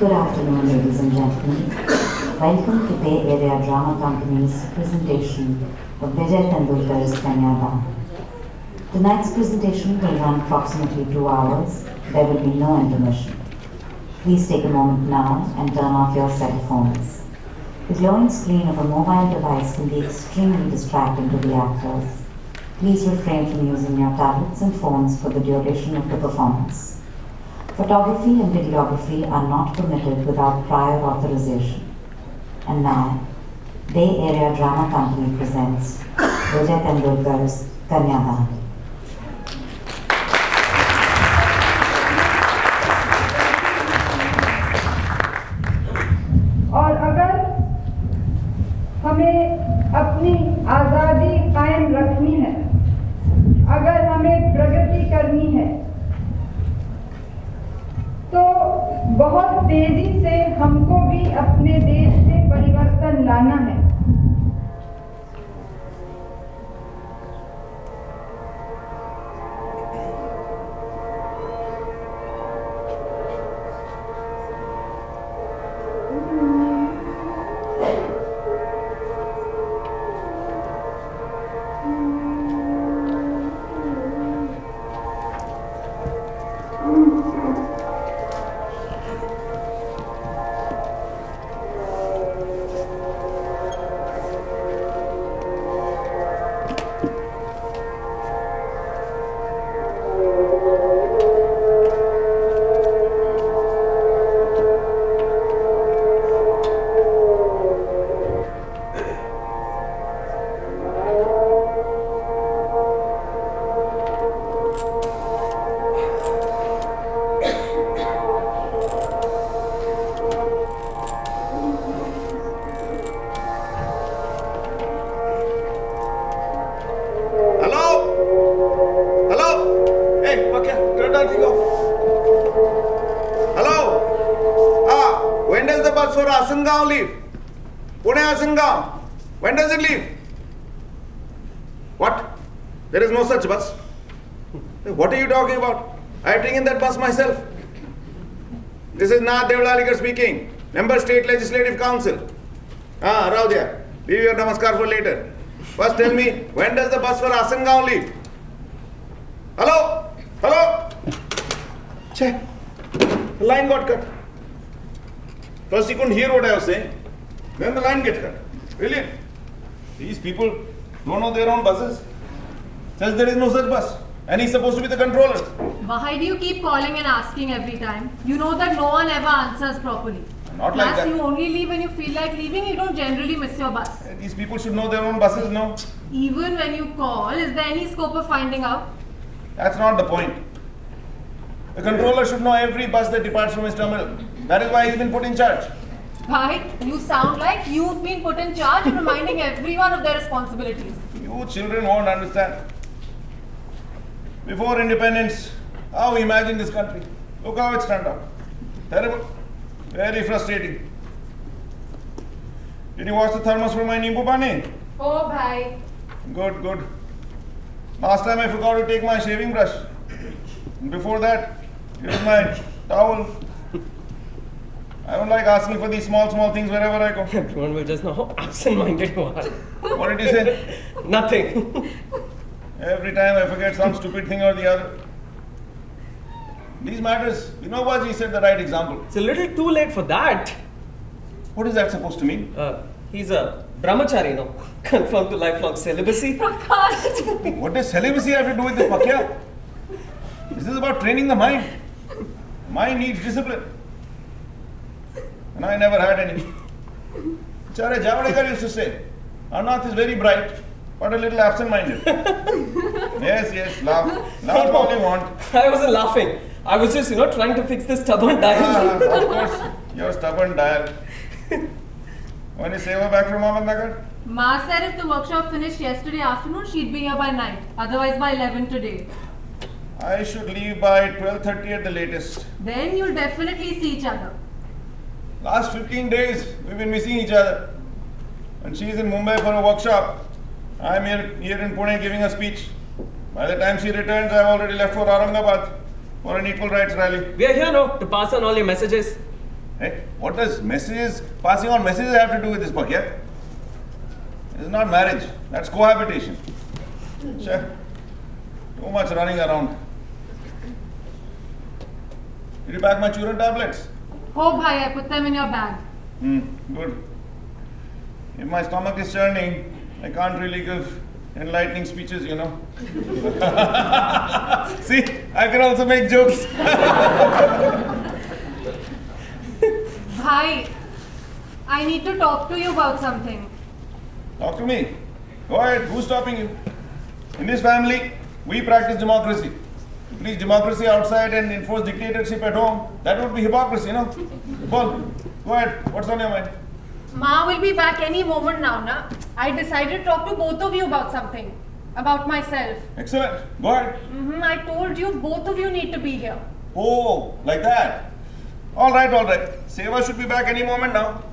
Good afternoon, ladies and gentlemen. Welcome to Bay Area Drama Company's presentation of Vijay Tendulkar's Kanyadaan. Tonight's presentation will run approximately 2 hours. There will be no intermission. Please take a moment now and turn off your cell phones. The glowing screen of a mobile device can be extremely distracting to the actors. Please refrain from using your tablets and phones for the duration of the performance. Photography and videography are not permitted without prior authorization. And now, Bay Area Drama Company presents Vijay Tendulkar's Kanyadaan. और अगर हमें अपनी आज़ादी कायम रखनी है, अगर हमें प्रगति करनी है, तो बहुत तेजी से हमको भी अपने देश में परिवर्तन लाना है। When does it leave? What? There is no such bus. What are you talking about? I have taken that bus myself. This is Nath Devlalikar speaking, Member State Legislative Council. Raudia, leave your namaskar for later. First tell me, when does the bus for Asangaon leave? Hello? Hello? Check. The line got cut. First he couldn't hear what I was saying. Then the line gets cut. Brilliant. These people don't know their own buses. Says there is no such bus. And he's supposed to be the controller. Why do you keep calling and asking every time? You know that no one ever answers properly. Not like that. Plus, you only leave when you feel like leaving. You don't generally miss your bus. These people should know their own buses, no? Even when you call, is there any scope of finding out? That's not the point. The controller should know every bus that departs from his terminal. That is why he's been put in charge. Right? You sound like you've been put in charge of reminding everyone of their responsibilities. You children won't understand. Before independence, how we imagined this country. Look how it's turned out. Terrible. Very frustrating. Did you wash the thermos for my Nimbu Pani? Oh, bhai. Good, good. Last time I forgot to take my shaving brush. And before that, here's my towel. I don't like asking for these small things wherever I go. Everyone will just know how absent-minded you are. What did you say? Nothing. Every time I forget some stupid thing or the other. These matters, you know what, he set the right example. It's a little too late for that. What is that supposed to mean? He's a brahmachari, no? Confirmed to lifelong celibacy. Prakash! What does celibacy have to do with this, Pakya? This is about training the mind. Mind needs discipline. And I never had any. Acharya Javadekar used to say, Arnath is very bright, but a little absent-minded. Yes, laugh. Laugh all you want. I wasn't laughing. I was just, trying to fix this stubborn dial. Of course, your stubborn dial. When is Seva back from Ahmednagar? Ma said if the workshop finished yesterday afternoon, she'd be here by night. Otherwise by 11 today. I should leave by 12:30 at the latest. Then you'll definitely see each other. Last 15 days, we've been missing each other. When she's in Mumbai for a workshop, I'm here in Pune giving a speech. By the time she returns, I've already left for Aurangabad for an equal rights rally. We are here now to pass on all your messages. Right? What does passing on messages have to do with this book, yeah? It's not marriage, that's cohabitation. Sure. Too much running around. Did you pack my children tablets? Oh, bhai, I put them in your bag. Good. If my stomach is churning, I can't really give enlightening speeches, you know. See, I can also make jokes. Bhai, I need to talk to you about something. Talk to me. Go ahead. Who's stopping you? In this family, we practice democracy. To preach democracy outside and enforce dictatorship at home, that would be hypocrisy, you know. Well, go ahead. What's on your mind? Ma will be back any moment now, na? I decided to talk to both of you about something. About myself. Excellent. Go ahead. I told you, both of you need to be here. Oh, like that. All right. Seva should be back any moment now.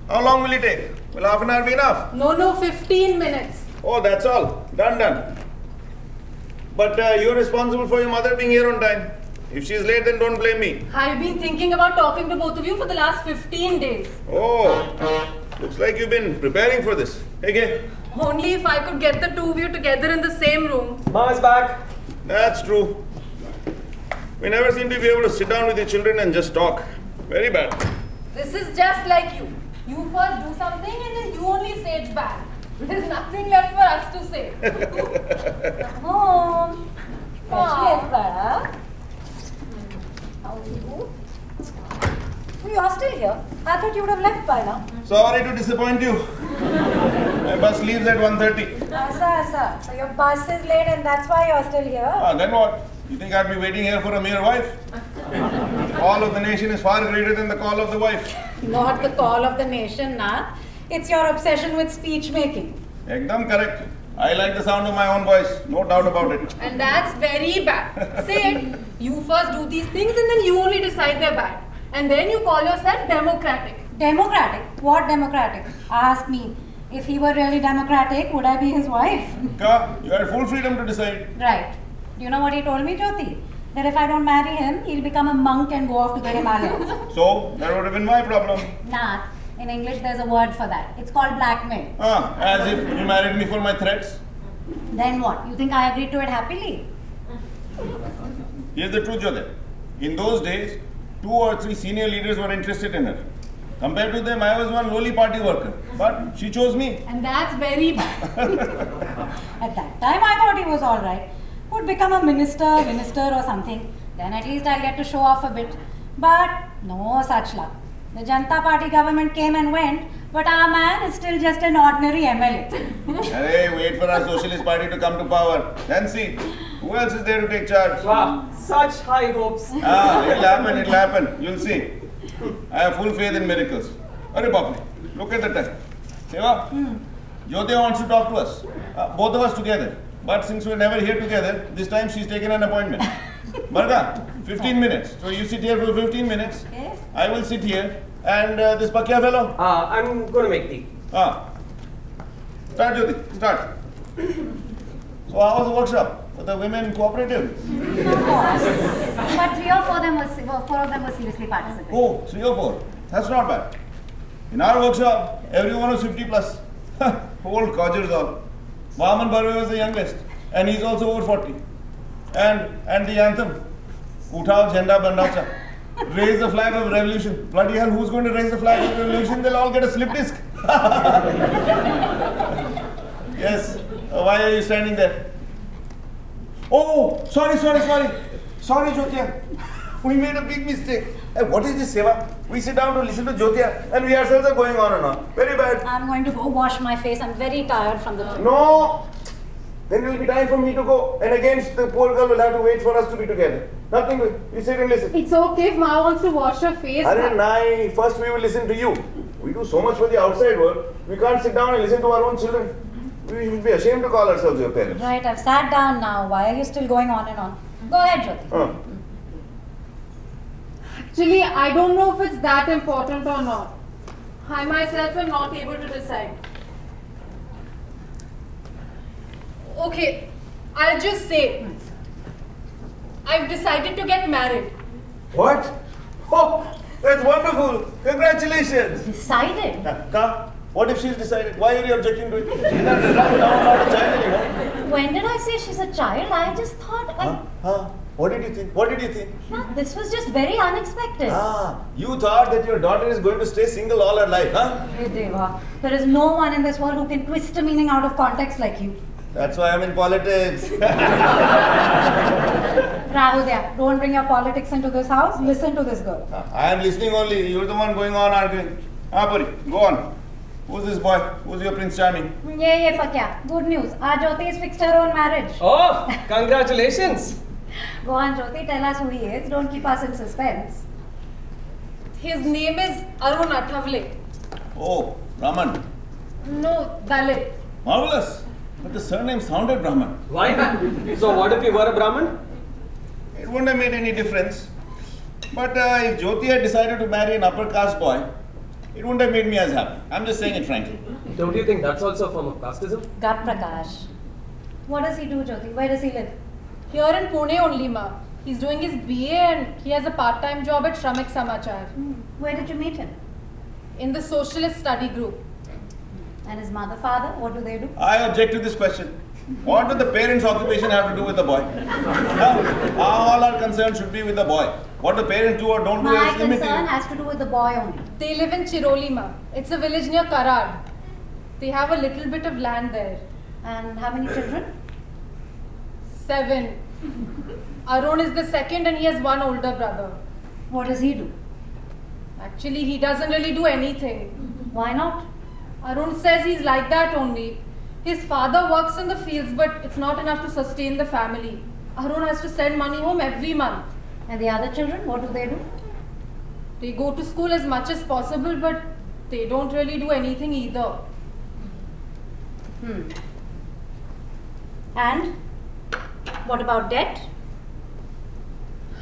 How long will it take? Will half an hour be enough? No, 15 minutes. Oh, that's all. Done. But you're responsible for your mother being here on time. If she's late, then don't blame me. I've been thinking about talking to both of you for the last 15 days. Oh, looks like you've been preparing for this. Okay. Only if I could get the two of you together in the same room. Ma is back. That's true. We never seem to be able to sit down with your children and just talk. Very bad. This is just like you. You first do something and then you only say it's bad. There's nothing left for us to say. Home. Wow. How are you? You are still here. I thought you would have left by now. Sorry to disappoint you. My bus leaves at 1:30. Asa. So your bus is late and that's why you're still here. Then what? You think I'd be waiting here for a mere wife? Call of the nation is far greater than the call of the wife. Not the call of the nation, Nath. It's your obsession with speech making. Ekdam correct. I like the sound of my own voice. No doubt about it. And that's very bad. Say it. You first do these things and then you only decide they're bad. And then you call yourself democratic. Democratic? What democratic? Ask me. If he were really democratic, would I be his wife? Ka, you had full freedom to decide. Right. Do you know what he told me, Jyoti? That if I don't marry him, he'll become a monk and go off to the Himalayas. So, that would have been my problem. Nath, in English there's a word for that. It's called blackmail. As if you married me for my threats. Then what? You think I agreed to it happily? Here's the truth, Jyoti. In those days, 2 or 3 senior leaders were interested in her. Compared to them, I was one lowly party worker. But she chose me. And that's very bad. At that time, I thought he was all right. Would become a minister or something. Then at least I'll get to show off a bit. But no such luck. The Janata Party government came and went, but our man is still just an ordinary MLA. Hey, wait for our socialist party to come to power. Then see, who else is there to take charge? Wow, such high hopes. It'll happen. You'll see. I have full faith in miracles. Arey Bapu, look at the time. Seva, Jyoti wants to talk to us. Both of us together. But since we're never here together, this time she's taken an appointment. Marga, 15 minutes. So you sit here for 15 minutes. Yes. I will sit here. And this Pakya fellow? I'm going to make tea. Start, Jyoti. Start. So how was the workshop? Were the women cooperative? No, boss. But 3 or 4 of them were seriously participating. Oh, 3 or 4. That's not bad. In our workshop, everyone was 50 plus. Old codgers all. Vaman Barve was the youngest. And he's also over 40. And the anthem. Uthao Jhanda Bandacha. Raise the flag of revolution. Bloody hell, who's going to raise the flag of revolution? They'll all get a slip disc. Yes. Why are you standing there? Oh, sorry, Jyotia. We made a big mistake. What is this, Seva? We sit down to listen to Jyotia and we ourselves are going on and on. Very bad. I'm going to go wash my face. I'm very tired from the trip. No! Then it will be time for me to go. And again, the poor girl will have to wait for us to be together. Nothing. You sit and listen. It's okay if Ma wants to wash her face. First we will listen to you. We do so much for the outside world. We can't sit down and listen to our own children. We should be ashamed to call ourselves your parents. Right, I've sat down now. Why are you still going on and on? Go ahead, Jyoti. Actually, I don't know if it's that important or not. I myself am not able to decide. Okay, I'll just say, I've decided to get married. What? Oh, that's wonderful. Congratulations! Decided? Ka, what if she's decided? Why are you objecting to it? She's not a child anymore. When did I say she's a child? I just thought. What did you think? What did you think? No, this was just very unexpected. You thought that your daughter is going to stay single all her life, huh? Hey Deva, there is no one in this world who can twist a meaning out of context like you. That's why I'm in politics. Rahul, don't bring your politics into this house. Listen to this girl. I am listening only. You're the one going on arguing. Puri, go on. Who's this boy? Who's your Prince Charming? Ye pakya. Good news. Jyoti has fixed her own marriage. Oh, congratulations. Go on, Jyoti, tell us who he is. Don't keep us in suspense. His name is Arun Athavale. Oh, Brahman. No, Dalit. Marvelous. But the surname sounded Brahman. Why? So what if you were a Brahmin? It wouldn't have made any difference. But if Jyoti had decided to marry an upper caste boy, it wouldn't have made me as happy. I'm just saying it frankly. Don't you think that's also a form of casteism? Gat Prakash. What does he do, Jyoti? Where does he live? Here in Pune only, ma. He's doing his BA and he has a part-time job at Shramik Samachar. Where did you meet him? In the socialist study group. And his mother, father, what do they do? I object to this question. What do the parents' occupation have to do with the boy? All our concern should be with the boy. What the parents do or don't do My is limited. concern has to do with the boy only. They live in Chiroli, ma. It's a village near Karad. They have a little bit of land there. And how many children? 7. Arun is the second and he has one older brother. What does he do? Actually, he doesn't really do anything. Why not? Arun says he's like that only. His father works in the fields, but it's not enough to sustain the family. Arun has to send money home every month. And the other children, what do they do? They go to school as much as possible, but they don't really do anything either. And what about debt?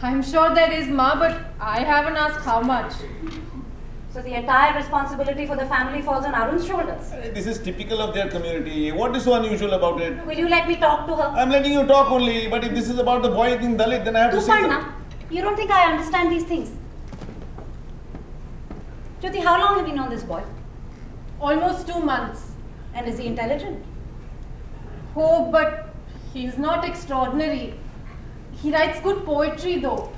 I'm sure there is, ma, but I haven't asked how much. So the entire responsibility for the family falls on Arun's shoulders. This is typical of their community. What is so unusual about it? Will you let me talk to her? I'm letting you talk only, but if this is about the boy in Dalit, then I have to say something. Tuparna, you don't think I understand these things? Jyoti, how long have you known this boy? Almost 2 months. And is he intelligent? Oh, but he's not extraordinary. He writes good poetry though.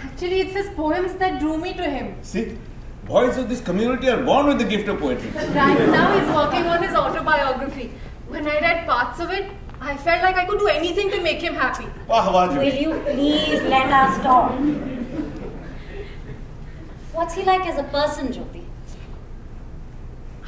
Actually, it's his poems that drew me to him. See, boys of this community are born with the gift of poetry. Right now he's working on his autobiography. When I read parts of it, I felt like I could do anything to make him happy. Will you please let us talk? What's he like as a person, Jyoti?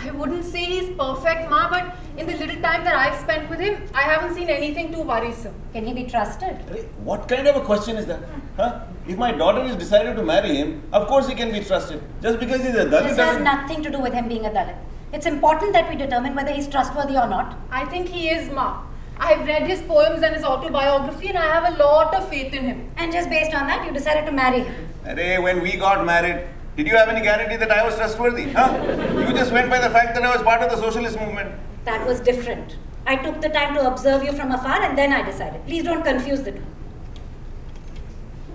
I wouldn't say he's perfect, ma, but in the little time that I've spent with him, I haven't seen anything too worrisome. Can he be trusted? What kind of a question is that? Huh? If my daughter has decided to marry him, of course he can be trusted. Just because he's a Dalit This has doesn't... nothing to do with him being a Dalit. It's important that we determine whether he's trustworthy or not. I think he is, ma. I've read his poems and his autobiography and I have a lot of faith in him. And just based on that, you decided to marry him. When we got married, did you have any guarantee that I was trustworthy? Huh? You just went by the fact that I was part of the socialist movement. That was different. I took the time to observe you from afar and then I decided. Please don't confuse the two.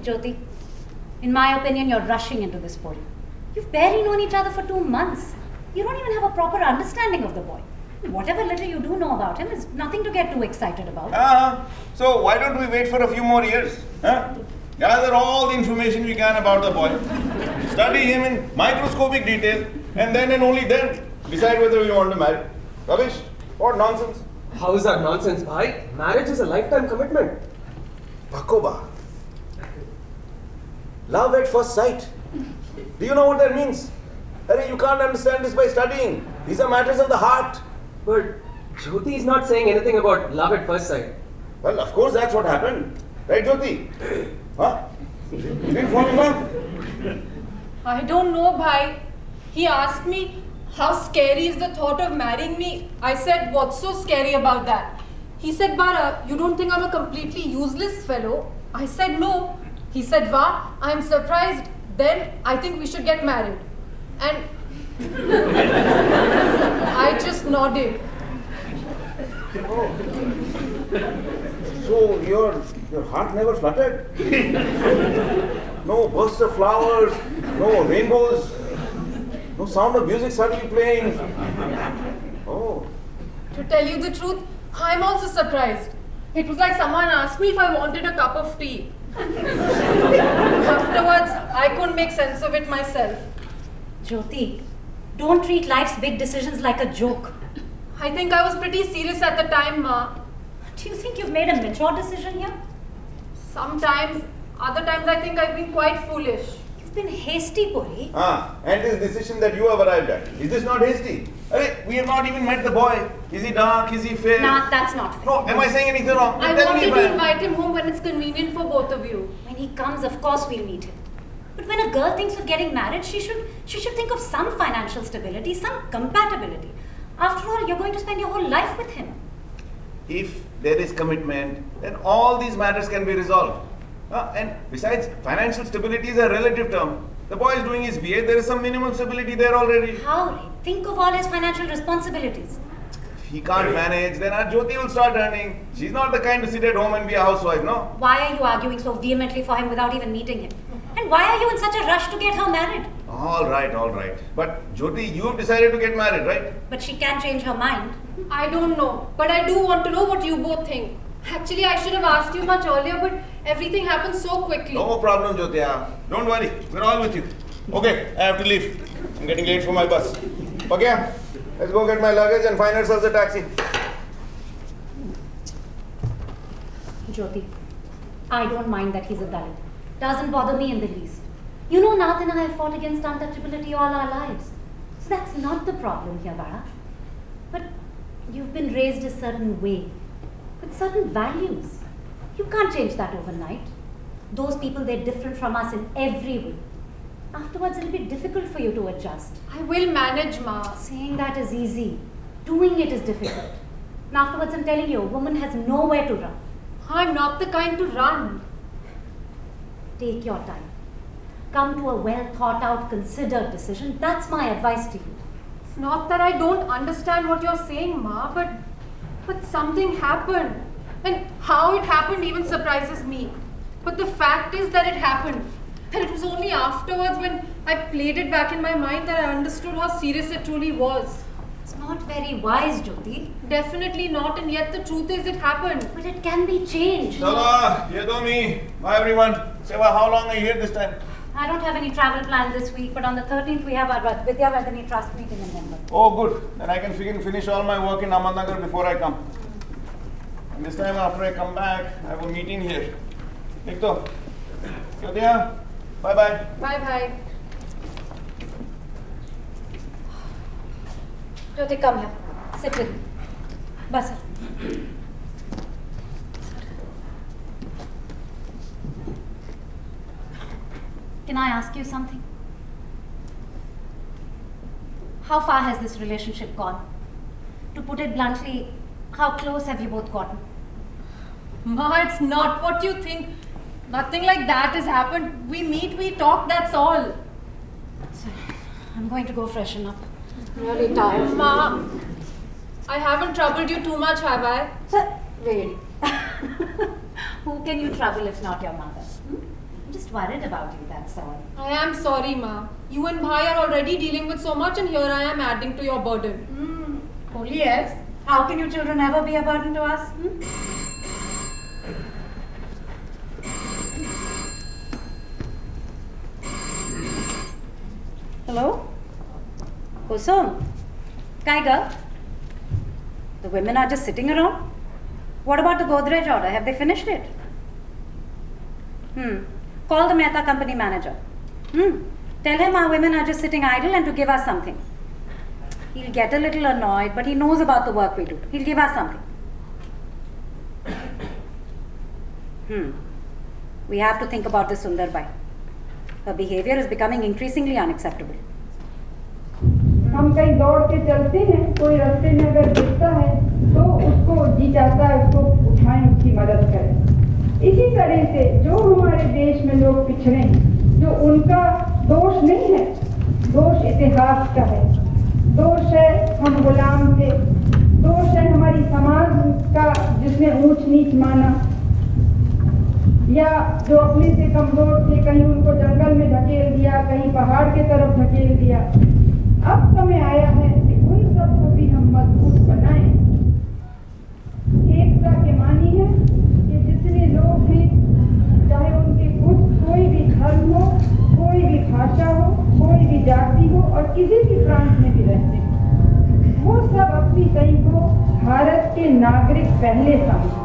Jyoti, in my opinion, you're rushing into this poem. You've barely known each other for 2 months. You don't even have a proper understanding of the boy. Whatever little you do know about him is nothing to get too excited about. So why don't we wait for a few more years? Huh? Gather all the information we can about the boy. Study him in microscopic detail and then and only then decide whether we want to marry. Ravish, what nonsense. How is that nonsense, bhai? Marriage is a lifetime commitment. Pakoba. Love at first sight. Do you know what that means? You can't understand this by studying. These are matters of the heart. But Jyoti is not saying anything about love at first sight. Well, of course that's what happened. Right, Jyoti? Huh? You didn't fall in love? I don't know, bhai. He asked me, how scary is the thought of marrying me? I said, what's so scary about that? He said, Bara, you don't think I'm a completely useless fellow? I said, no. He said, Wah, I'm surprised. Then I think we should get married. And I just nodded. So your heart never fluttered? No bursts of flowers, no rainbows. No sound of music suddenly playing. Oh. To tell you the truth, I'm also surprised. It was like someone asked me if I wanted a cup of tea. Afterwards, I couldn't make sense of it myself. Jyoti, don't treat life's big decisions like a joke. I think I was pretty serious at the time, Ma. Do you think you've made a mature decision here? Sometimes, other times I think I've been quite foolish. You've been hasty, Puri. And this decision that you have arrived at, is this not hasty? We have not even met the boy. Is he dark? Is he fair? Nah, that's not fair. No, am I saying anything wrong? I Tell me wanted if to invite him home when it's convenient for both of you. When he comes, of course we'll meet him. But when a girl thinks of getting married, she should think of some financial stability, some compatibility. After all, you're going to spend your whole life with him. If there is commitment, then all these matters can be resolved. And besides, financial stability is a relative term. The boy is doing his BA, there is some minimum stability there already. How, Ray? Think of all his financial responsibilities. If he can't manage, then our Jyoti will start earning. She's not the kind to sit at home and be a housewife, no? Why are you arguing so vehemently for him without even meeting him? And why are you in such a rush to get her married? All right. But Jyoti, you have decided to get married, right? But she can change her mind. I don't know, but I do want to know what you both think. Actually, I should have asked you much earlier, but everything happened so quickly. No problem, Jyoti. Don't worry, we're all with you. Okay, I have to leave. I'm getting late for my bus. Okay, let's go get my luggage and find ourselves a taxi. Jyoti, I don't mind that he's a Dalit. Doesn't bother me in the least. You know, Nath and I have fought against untouchability all our lives. So that's not the problem here, Vara. But you've been raised a certain way, with certain values. You can't change that overnight. Those people, they're different from us in every way. Afterwards, it'll be difficult for you to adjust. I will manage, Ma. Saying that is easy. Doing it is difficult. And afterwards, I'm telling you, a woman has nowhere to run. I'm not the kind to run. Take your time. Come to a well thought out, considered decision. That's my advice to you. It's not that I don't understand what you're saying, Ma, but something happened. And how it happened even surprises me. But the fact is that it happened. And it was only afterwards when I played it back in my mind that I understood how serious it truly was. It's not very wise, Jyoti. Definitely not, and yet the truth is it happened. But it can be changed. Chala, ye do me. Bye everyone. Seva, how long are you here this time? I don't have any travel planned this week, but on the 13th we have our Vidya Vedani Trust meeting in Mumbai. Oh good. Then I can finish all my work in Ahmednagar before I come. And this time after I come back, I have a meeting here. Nikto. Jyoti, bye-bye. Bye-bye. Jyoti, come here. Sit with me. Basa. Can I ask you something? How far has this relationship gone? To put it bluntly, how close have you both gotten? Ma, it's not what you think. Nothing like that has happened. We meet, we talk, that's all. Sorry, I'm going to go freshen up. I'm really tired. Ma, I haven't troubled you too much, have I? Sir, really? Who can you trouble if not your mother? I'm just worried about you, that's all. I am sorry, Ma. You and Bhai are already dealing with so much and here I am adding to your burden. Only yes. How can you children ever be a burden to us? Hello? Kusum? Kaiga? The women are just sitting around? What about the Godrej order? Have they finished it? Call the Mehta company manager. Tell him our women are just sitting idle and to give us something. He'll get a little annoyed, but he knows about the work we do. He'll give us something. We have to think about this Sundarbai. Her behavior is becoming increasingly unacceptable. हम कहीं दौड़ के चलते हैं, कोई रास्ते में अगर दिखता है तो उसको जी चाहता है उसको उठाएं, उसकी मदद करें। इसी तरह से जो हमारे देश में लोग पिछड़े हैं, जो उनका दोष नहीं है, दोष इतिहास का है, दोष है हम गुलाम थे, दोष है हमारी समाज का जिसने ऊंच नीच माना, या जो अपने से कमजोर थे कहीं उनको जंगल में धकेल दिया, कहीं पहाड़ के तरफ धकेल दिया। अब समय आया है कि उन सबको भी हम मजबूत बनाएं। एकता के मानी है कि जितने लोग हैं, चाहे उनके कोई भी धर्म हो, कोई भी भाषा हो, कोई भी जाति हो और किसी भी प्रांत में भी रहते हो, वो सब अपनी कहीं को भारत के नागरिक पहले समझें।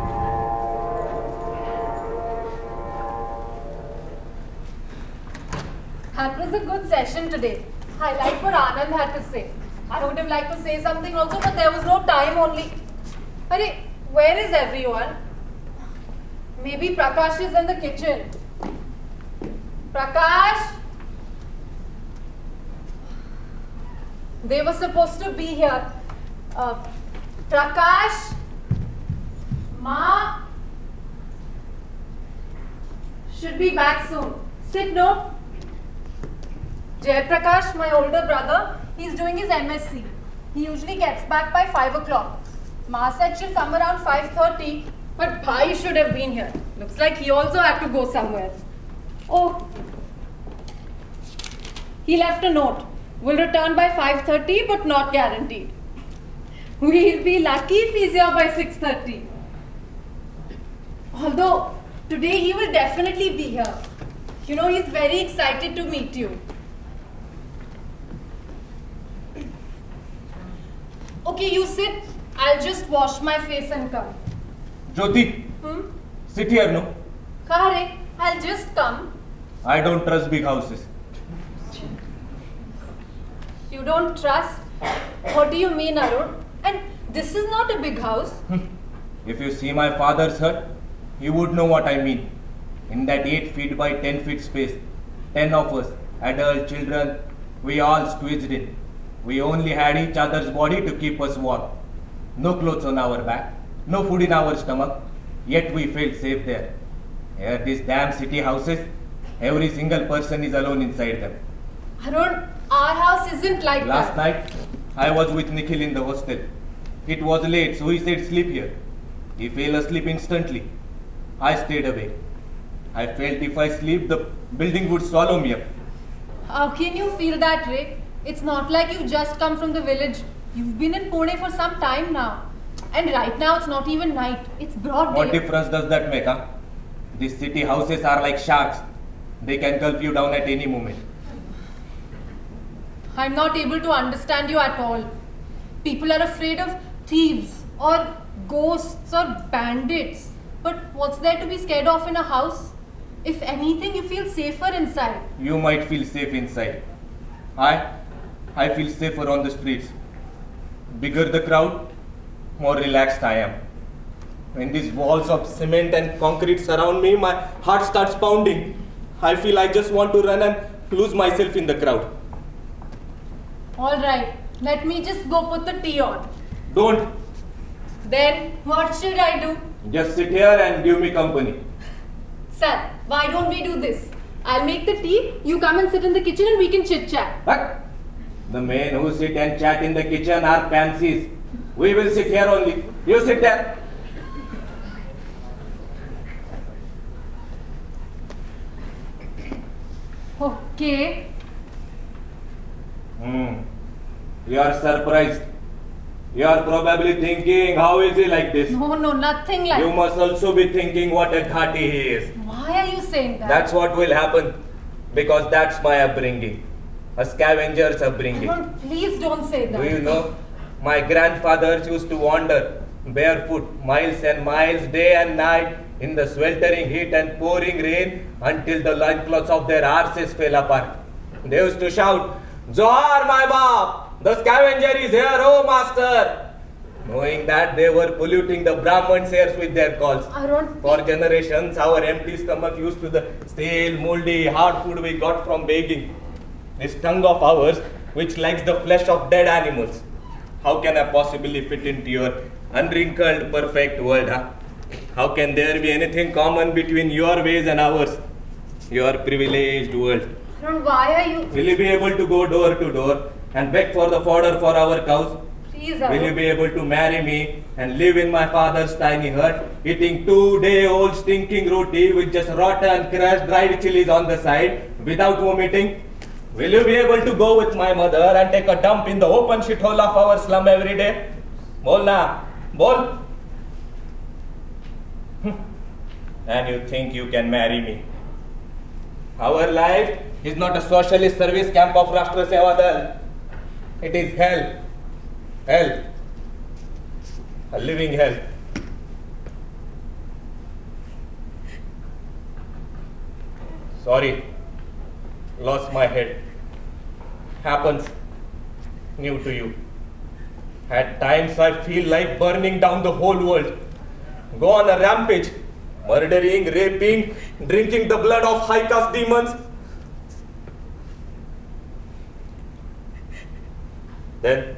That was a good session today. I like what Anand had to say. I would have liked to say something also, but there was no time only. Arey, where is everyone? Maybe Prakash is in the kitchen. Prakash! They were supposed to be here. Prakash! Ma! Should be back soon. Sit, no? Jay Prakash, my older brother, he's doing his MSc. He usually gets back by 5 o'clock. Ma said she'll come around 5:30, but Bhai should have been here. Looks like he also had to go somewhere. Oh, he left a note. Will return by 5:30, but not guaranteed. We'll be lucky if he's here by 6:30. Although, today he will definitely be here. You know, he's very excited to meet you. Okay, you sit. I'll just wash my face and come. Jyoti, sit here, no? Kare, I'll just come. I don't trust big houses. You don't trust? What do you mean, Arun? And this is not a big house. If you see my father's hut, you would know what I mean. In that 8 feet by 10 feet space, 10 of us, adult children, we all squeezed in. We only had each other's body to keep us warm. No clothes on our back, no food in our stomach, yet we felt safe there. Here, these damn city houses, every single person is alone inside them. Arun, our house isn't like Last that. night, I was with Nikhil in the hostel. It was late, so he said sleep here. He fell asleep instantly. I stayed awake. I felt if I sleep, the building would swallow me up. How can you feel that way? It's not like you've just come from the village. You've been in Pune for some time now. And right now it's not even night. It's broad What day. difference does that make, huh? These city houses are like sharks. They can gulp you down at any moment. I'm not able to understand you at all. People are afraid of thieves or ghosts or bandits. But what's there to be scared of in a house? If anything, you feel safer inside. You might feel safe inside. I feel safer on the streets. Bigger the crowd, more relaxed I am. When these walls of cement and concrete surround me, my heart starts pounding. I feel I just want to run and lose myself in the crowd. Alright, let me just go put the tea on. Don't. Then, what should I do? Just sit here and give me company. Sir, why don't we do this? I'll make the tea, you come and sit in the kitchen and we can chit-chat. But the men who sit and chat in the kitchen are pansies. We will sit here only. You sit there. Okay. You are surprised. You are probably thinking, how is he like this? No, nothing like You must also be thinking what a ghati he is. Why are you saying that? That's what will happen. Because that's my upbringing. A scavenger's upbringing. Please don't say that. Do you know? My grandfathers used to wander barefoot miles and miles day and night in the sweltering heat and pouring rain until the loincloths of their arses fell apart. They used to shout, "Johar, my baap! The scavenger is here, oh master!" Knowing that they were polluting the Brahman's airs with their calls. For generations, our empty stomach used to the stale, moldy, hard food we got from begging. This tongue of ours, which likes the flesh of dead animals. How can I possibly fit into your unwrinkled, perfect world, huh? How can there be anything common between your ways and ours? Your privileged world. Why are you... Will you be able to go door to door and beg for the fodder for our cows? Please, Will you be able to marry me and live in my father's tiny hut, eating 2-day-old stinking roti with just rotten, crushed, dried chilies on the side, without vomiting? Will you be able to go with my mother and take a dump in the open shithole of our slum every day? Bol na. Bol. And you think you can marry me? Our life is not a socialist service camp of Rashtra Seva Dal. It is hell. Hell. A living hell. Sorry. Lost my head. Happens. New to you. At times I feel like burning down the whole world. Go on a rampage. Murdering, raping, drinking the blood of high caste demons. Then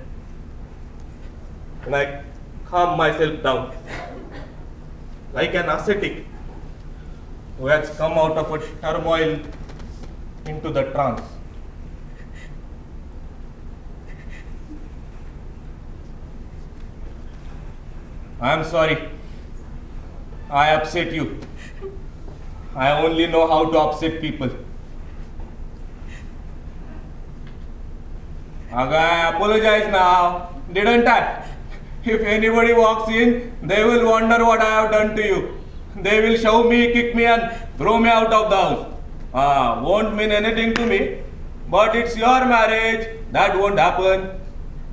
I calm myself down. Like an ascetic who has come out of a turmoil into the trance. I am sorry. I upset you. I only know how to upset people. I apologize now, didn't I? If anybody walks in, they will wonder what I have done to you. They will shove me, kick me and throw me out of the house. Won't mean anything to me. But it's your marriage. That won't happen.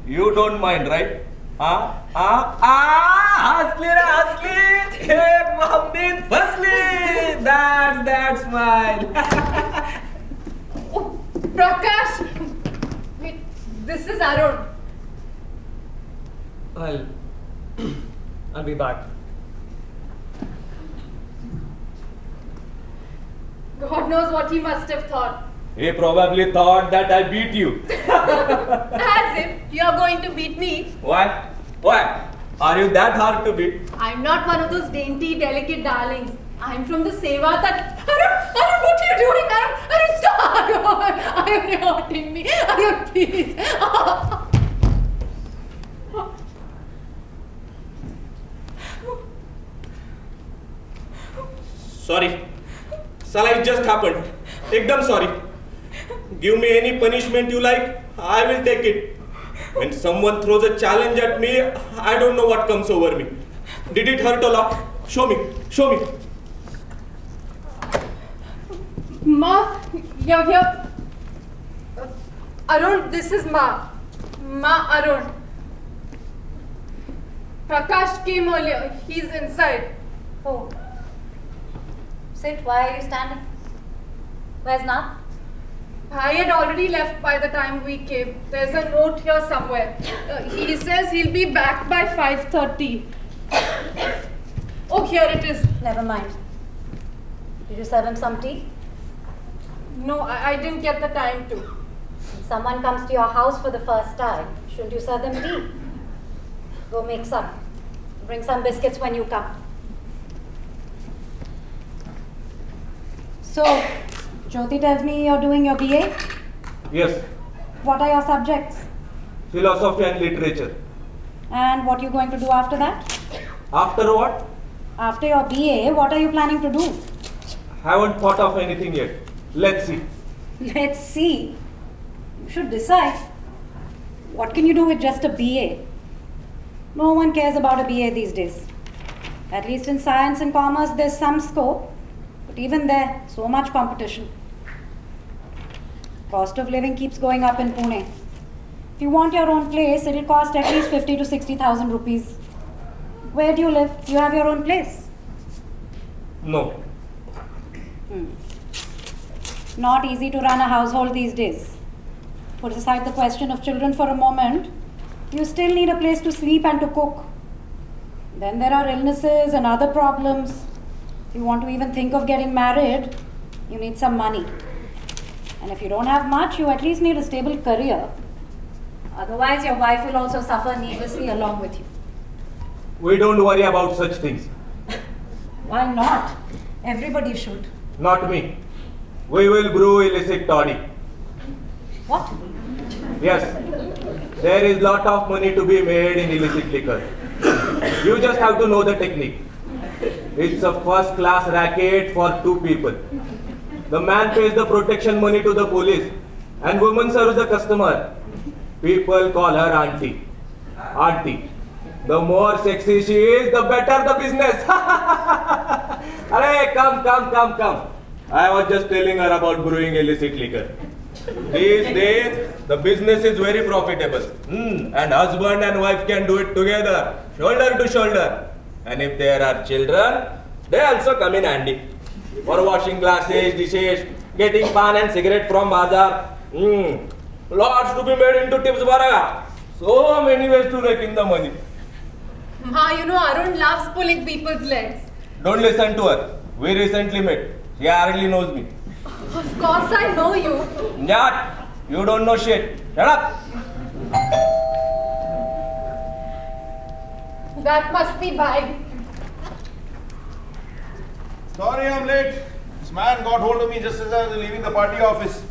You don't mind, right? Asli ra asli. Ek Mohammed Fasli. That's that smile. Oh, Prakash. Wait, this is Arun. I'll be back. God knows what he must have thought. He probably thought that I beat you. As if you're going to beat me. Why? Why? Are you that hard to beat? I'm not one of those dainty, delicate darlings. I'm from the Seva that. Arun, what are you doing? Arun, stop! Arun, you're hurting me. Arun, please. Sorry. Salah, it just happened. Ekdam sorry. Give me any punishment you like, I will take it. When someone throws a challenge at me, I don't know what comes over me. Did it hurt a lot? Show me. Show me. Ma, you're here. Arun, this is Ma. Ma Arun. Prakash came earlier. He's inside. Oh. Sit, why are you standing? Where's Nath? I had already left by the time we came. There's a note here somewhere. He says he'll be back by 5:30. Oh, here it is. Never mind. Did you serve him some tea? No, I didn't get the time to. When someone comes to your house for the first time, shouldn't you serve them tea? Go make some. Bring some biscuits when you come. So, Jyoti tells me you're doing your BA? Yes. What are your subjects? Philosophy and literature. And what are you going to do after that? After what? After your BA, what are you planning to do? Haven't thought of anything yet. Let's see. Let's see. You should decide. What can you do with just a BA? No one cares about a BA these days. At least in science and commerce, there's some scope. But even there, so much competition. Cost of living keeps going up in Pune. If you want your own place, it'll cost at least 50 to 60,000 rupees. Where do you live? Do you have your own place? No. Not easy to run a household these days. Put aside the question of children for a moment, you still need a place to sleep and to cook. Then there are illnesses and other problems. If you want to even think of getting married, you need some money. And if you don't have much, you at least need a stable career. Otherwise, your wife will also suffer needlessly along with you. We don't worry about such things. Why not? Everybody should. Not me. We will brew illicit toddy. What? Yes. There is lot of money to be made in illicit liquor. You just have to know the technique. It's a first-class racket for two people. The man pays the protection money to the police, and woman serves the customer. People call her auntie. Auntie. The more sexy she is, the better the business. Arey, come. I was just telling her about brewing illicit liquor. These days, the business is very profitable. And husband and wife can do it together, shoulder to shoulder. And if there are children, they also come in handy. For washing glasses, dishes, getting pan and cigarette from bazaar. Lots to be made into tips, Baraga. So many ways to rake in the money. Ma, you know Arun loves pulling people's legs. Don't listen to her. We recently met. She hardly knows me. Of course I know you. Nyat, you don't know shit. Shut up. That must be Bhai. Sorry I'm late. This man got hold of me just as I was leaving the party office.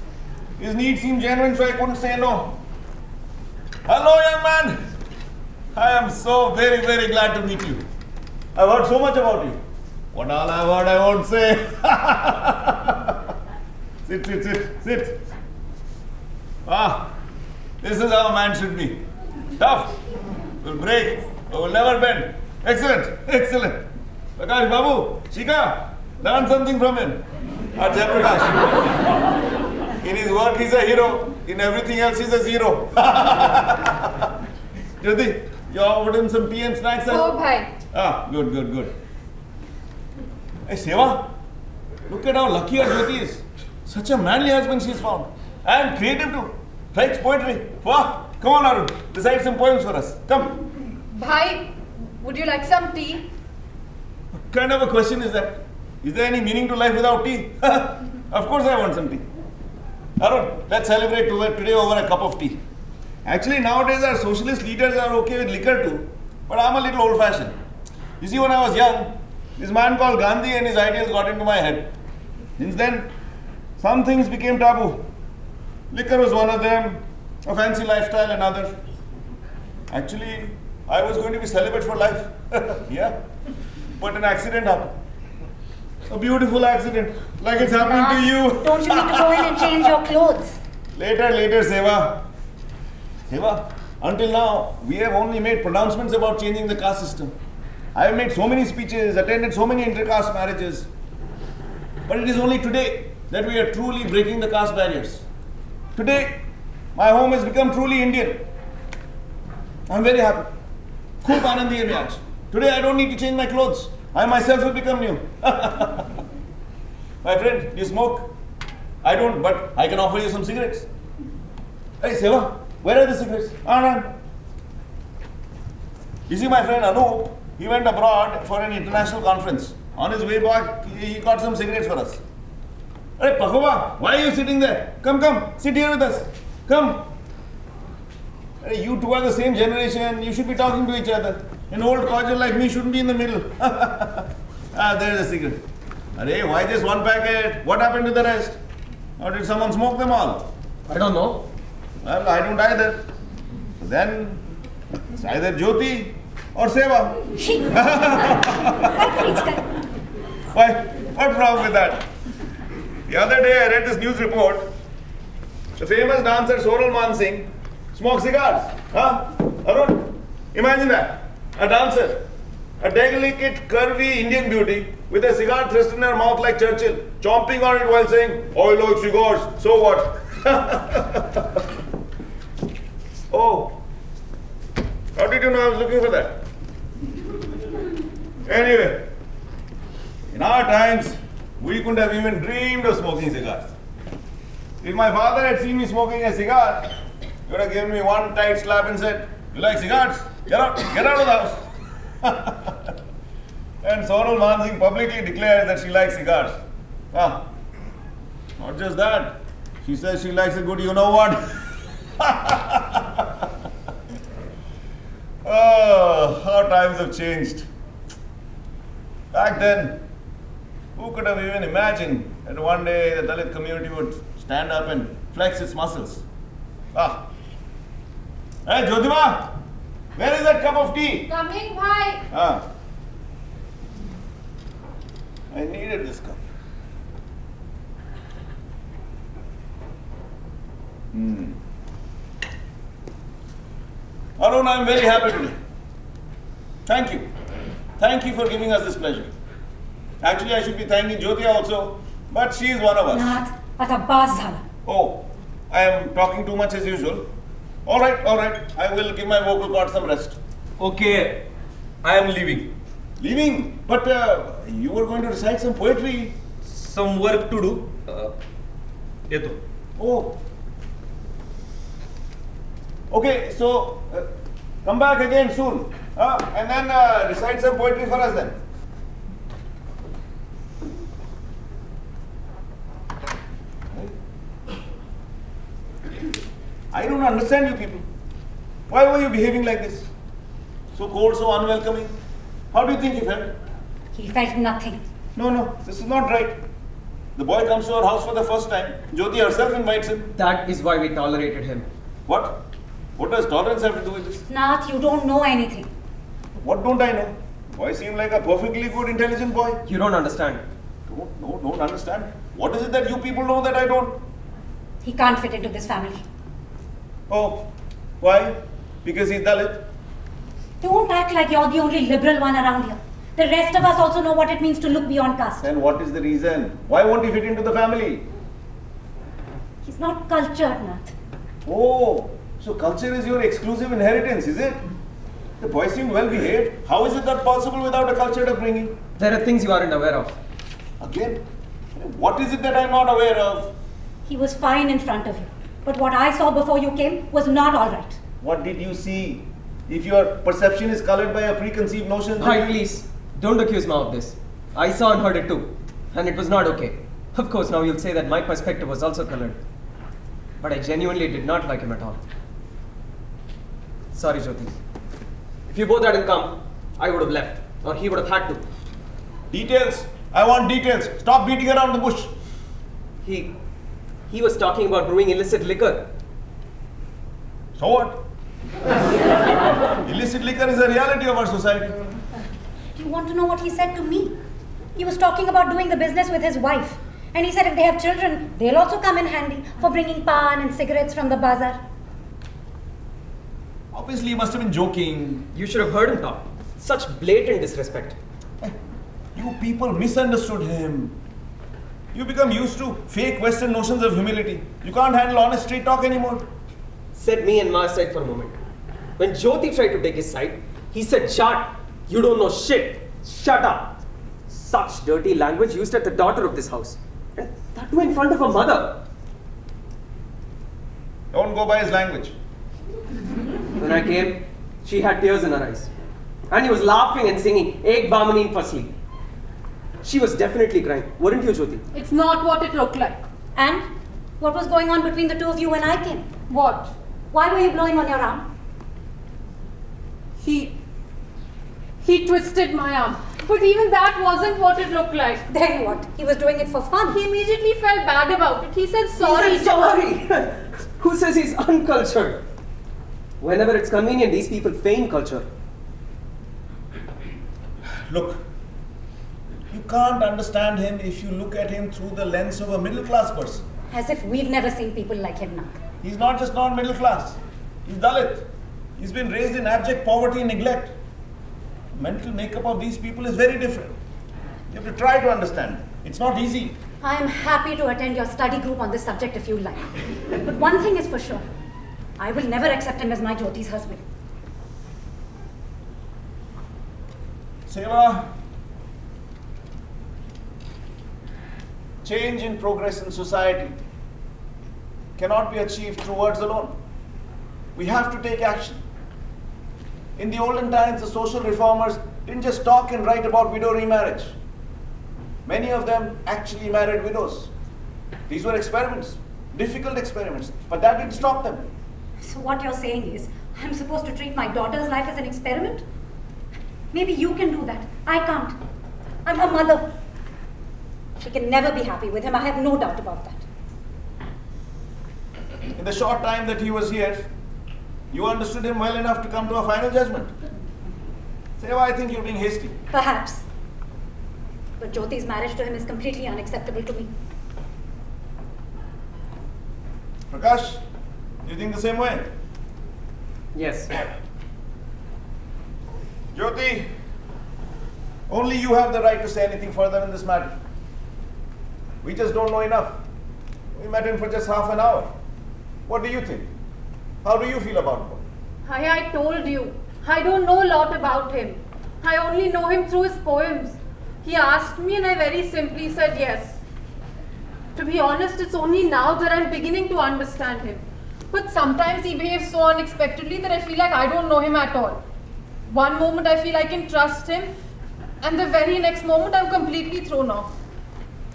His need seemed genuine, so I couldn't say no. Hello, young man. I am so very, very glad to meet you. I've heard so much about you. What all I've heard, I won't say. Sit. This is how a man should be. Tough. Will break, but will never bend. Excellent. Prakash Babu, Shika, learn something from him. Jai Prakash. In his work, he's a hero. In everything else, he's a zero. Jyoti, you offered him some tea and snacks? Oh, Bhai. Good. Hey, Seva, look at how lucky our Jyoti is. Such a manly husband she's found. And creative too. Writes poetry. Wow. Come on, Arun. Recite some poems for us. Come. Bhai, would you like some tea? What kind of a question is that? Is there any meaning to life without tea? Of course I want some tea. Arun, let's celebrate today over a cup of tea. Actually, nowadays our socialist leaders are okay with liquor too, but I'm a little old-fashioned. You see, when I was young, this man called Gandhi and his ideals got into my head. Since then, some things became taboo. Liquor was one of them, a fancy lifestyle another. Actually, I was going to be celibate for life. Yeah. But an accident happened. A beautiful accident, like it's happening to you. Don't you need to go in and change your clothes? Later, Seva. Seva, until now, we have only made pronouncements about changing the caste system. I have made so many speeches, attended so many inter-caste marriages. But it is only today that we are truly breaking the caste barriers. Today, my home has become truly Indian. I'm very happy. Khub aanandi hai main aaj. Today I don't need to change my clothes. I myself will become new. My friend, do you smoke? I don't, but I can offer you some cigarettes. Hey, Seva, where are the cigarettes? Anand. You see, my friend Anup, he went abroad for an international conference. On his way back, he got some cigarettes for us. Hey, Pakova, why are you sitting there? Come, sit here with us. Come. Hey, you two are the same generation. You should be talking to each other. An old codger like me shouldn't be in the middle. There's a cigarette. Hey, why just one packet? What happened to the rest? Or did someone smoke them all? I don't know. Well, I don't either. So then, it's either Jyoti or Seva. Why? What's wrong with that? The other day I read this news report. The famous dancer Sonal Singh smokes cigars. Arun, imagine that. A dancer, a delicate, curvy Indian beauty with a cigar thrust in her mouth like Churchill, chomping on it while saying, "I like cigars, so what?" Oh, how did you know I was looking for that? Anyway, in our times, we couldn't have even dreamed of smoking cigars. If my father had seen me smoking a cigar, he would have given me one tight slap and said, "You like cigars? Get out of the house." And Sonal Singh publicly declares that she likes cigars. Not just that, she says she likes a good you-know-what. Oh, how times have changed. Back then, who could have even imagined that one day the Dalit community would stand up and flex its muscles? Hey, Jyotima, where is that cup of tea? Coming, Bhai. I needed this cup. Arun, I am very happy today. Thank you. Thank you for giving us this pleasure. Actually, I should be thanking Jyoti also, but she is one of us. Nath, आता बास झाला. Oh, I am talking too much as usual. All right, all right. I will give my vocal cord some rest. Okay, I am leaving. Leaving? But you were going to recite some poetry. Some work to do. Yeto. Oh. Okay, so come back again soon. And then recite some poetry for us then. I don't understand you people. Why were you behaving like this? So cold, so unwelcoming. How do you think he felt? He felt nothing. No, this is not right. The boy comes to our house for the first time. Jyoti herself invites him. That is why we tolerated him. What? What does tolerance have to do with this? Nath, you don't know anything. What don't I know? Boy seemed like a perfectly good, intelligent boy. You don't understand. Don't understand. What is it that you people know that I don't? He can't fit into this family. Oh, why? Because he's Dalit? Don't act like you're the only liberal one around here. The rest of us also know what it means to look beyond caste. Then what is the reason? Why won't he fit into the family? He's not cultured, Nath. Oh, so culture is your exclusive inheritance, is it? The boy seemed well behaved. How is it that possible without a cultured upbringing? There are things you aren't aware of. Again? What is it that I'm not aware of? He was fine in front of you. But what I saw before you came was not all right. What did you see? If your perception is colored by a preconceived notion... Hi, please. Don't accuse me of this. I saw and heard it too. And it was not okay. Of course, now you'll say that my perspective was also colored. But I genuinely did not like him at all. Sorry, Jyoti. If you both hadn't come, I would have left. Or he would have had to. Details. I want details. Stop beating around the bush. He was talking about brewing illicit liquor. So what? Illicit liquor is a reality of our society. Do you want to know what he said to me? He was talking about doing the business with his wife. And he said if they have children, they'll also come in handy for bringing pan and cigarettes from the bazaar. Obviously, he must have been joking. You should have heard him talk. Such blatant disrespect. You people misunderstood him. You become used to fake Western notions of humility. You can't handle honest straight talk anymore. Set me and my side for a moment. When Jyoti tried to take his side, he said, "Shut! You don't know shit! Shut up!" Such dirty language used at the daughter of this house. And that too in front of her mother. Don't go by his language. When I came, she had tears in her eyes. And he was laughing and singing, "Ek Bamani Fasli." She was definitely crying. Weren't you, Jyoti? It's not what it looked like. And what was going on between the two of you when I came? What? Why were you blowing on your arm? He twisted my arm. But even that wasn't what it looked like. Then what? He was doing it for fun. He immediately felt bad about it. He said sorry. He said sorry! Who says he's uncultured? Whenever it's convenient, these people feign culture. Look, you can't understand him if you look at him through the lens of a middle class person. As if we've never seen people like him now. He's not just non-middle class. He's Dalit. He's been raised in abject poverty and neglect. The mental makeup of these people is very different. You have to try to understand. It's not easy. I am happy to attend your study group on this subject if you like. But one thing is for sure. I will never accept him as my Jyoti's husband. Seva, change in progress in society cannot be achieved through words alone. We have to take action. In the olden times, the social reformers didn't just talk and write about widow remarriage. Many of them actually married widows. These were experiments, difficult experiments, but that didn't stop them. So what you're saying is, I'm supposed to treat my daughter's life as an experiment? Maybe you can do that. I can't. I'm her mother. She can never be happy with him. I have no doubt about that. In the short time that he was here, you understood him well enough to come to a final judgment. Seva, I think you're being hasty. Perhaps. But Jyoti's marriage to him is completely unacceptable to me. Prakash, You think the same way? Yes. Jyoti, only you have the right to say anything further in this matter. We just don't know enough. We met him for just half an hour. What do you think? How do you feel about him? I told you, I don't know a lot about him. I only know him through his poems. He asked me and I very simply said yes. To be honest, it's only now that I'm beginning to understand him. But sometimes he behaves so unexpectedly that I feel like I don't know him at all. One moment I feel I can trust him, and the very next moment I'm completely thrown off.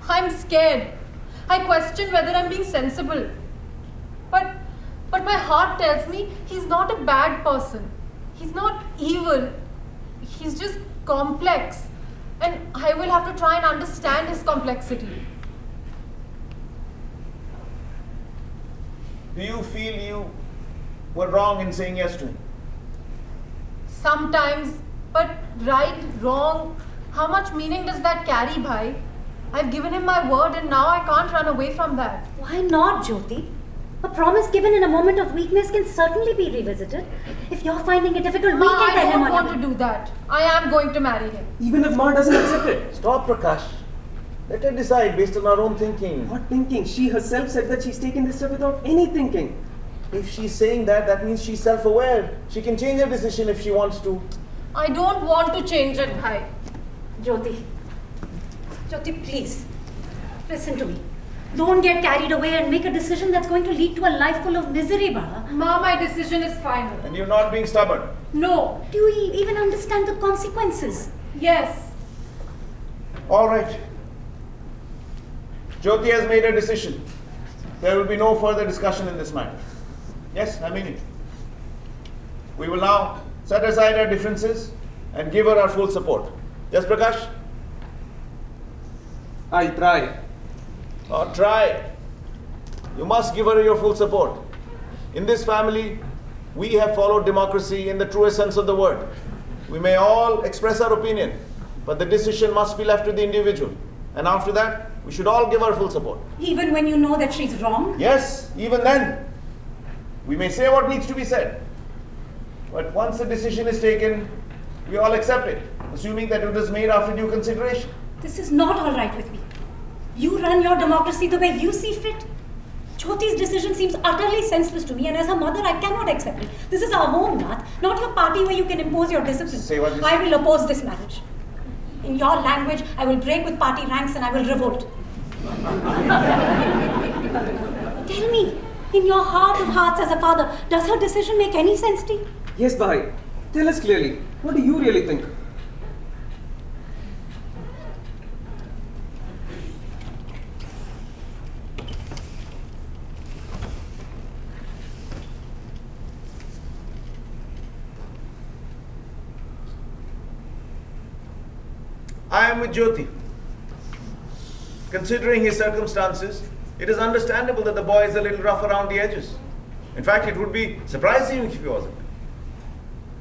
I'm scared. I question whether I'm being sensible. But my heart tells me he's not a bad person. He's not evil. He's just complex. And I will have to try and understand his complexity. Do you feel you were wrong in saying yes to him? Sometimes, but right, wrong, how much meaning does that carry, bhai? I've given him my word and now I can't run away from that. Why not, Jyoti? A promise given in a moment of weakness can certainly be revisited. If you're finding it difficult, we Ma, can tell I him don't on want to do that. I am going to marry him. Even if Ma doesn't accept it. Stop, Prakash. Let her decide based on her own thinking. What thinking? She herself said that she's taken this step without any thinking. If she's saying that, that means she's self-aware. She can change her decision if she wants to. I don't want to change it, bhai. Jyoti, please, listen to me. Don't get carried away and make a decision that's going to lead to a life full of misery, Bala. Ma, my decision is final. And you're not being stubborn. No. Do you even understand the consequences? Yes. All right. Jyoti has made a decision. There will be no further discussion in this matter. Yes, I mean it. We will now set aside our differences and give her our full support. Yes, Prakash? I'll try. Or try. You must give her your full support. In this family, we have followed democracy in the truest sense of the word. We may all express our opinion, but the decision must be left to the individual. And after that, we should all give her full support. Even when you know that she's wrong? Yes, even then. We may say what needs to be said. But once the decision is taken, we all accept it, assuming that it was made after due consideration. This is not all right with me. You run your democracy the way you see fit. Jyoti's decision seems utterly senseless to me, and as a mother, I cannot accept it. This is our home, Nath, not your party where you can impose your discipline. Say what you I say. will oppose this marriage. In your language, I will break with party ranks and I will revolt. Tell me, in your heart of hearts as a father, does her decision make any sense to you? Yes, Bhai. Tell us clearly. What do you really think? I am with Jyoti. Considering his circumstances, it is understandable that the boy is a little rough around the edges. In fact, it would be surprising if he wasn't.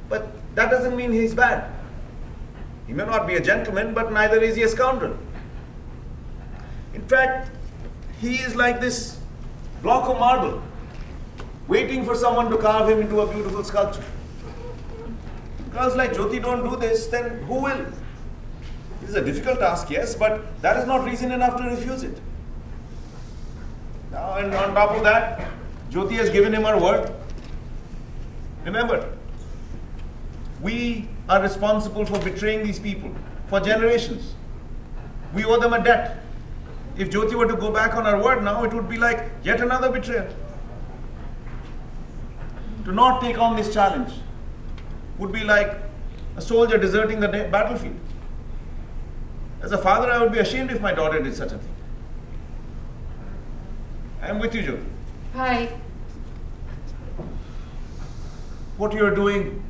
But that doesn't mean he's bad. He may not be a gentleman, but neither is he a scoundrel. In fact, he is like this block of marble, waiting for someone to carve him into a beautiful sculpture. Girls like Jyoti don't do this, then who will? It is a difficult task, yes, but that is not reason enough to refuse it. Now, and on top of that, Jyoti has given him her word. Remember, we are responsible for betraying these people for generations. We owe them a debt. If Jyoti were to go back on her word now, it would be like yet another betrayal. To not take on this challenge would be like a soldier deserting the battlefield. As a father, I would be ashamed if my daughter did such a thing. I am with you, Jyoti. Hi. What you are doing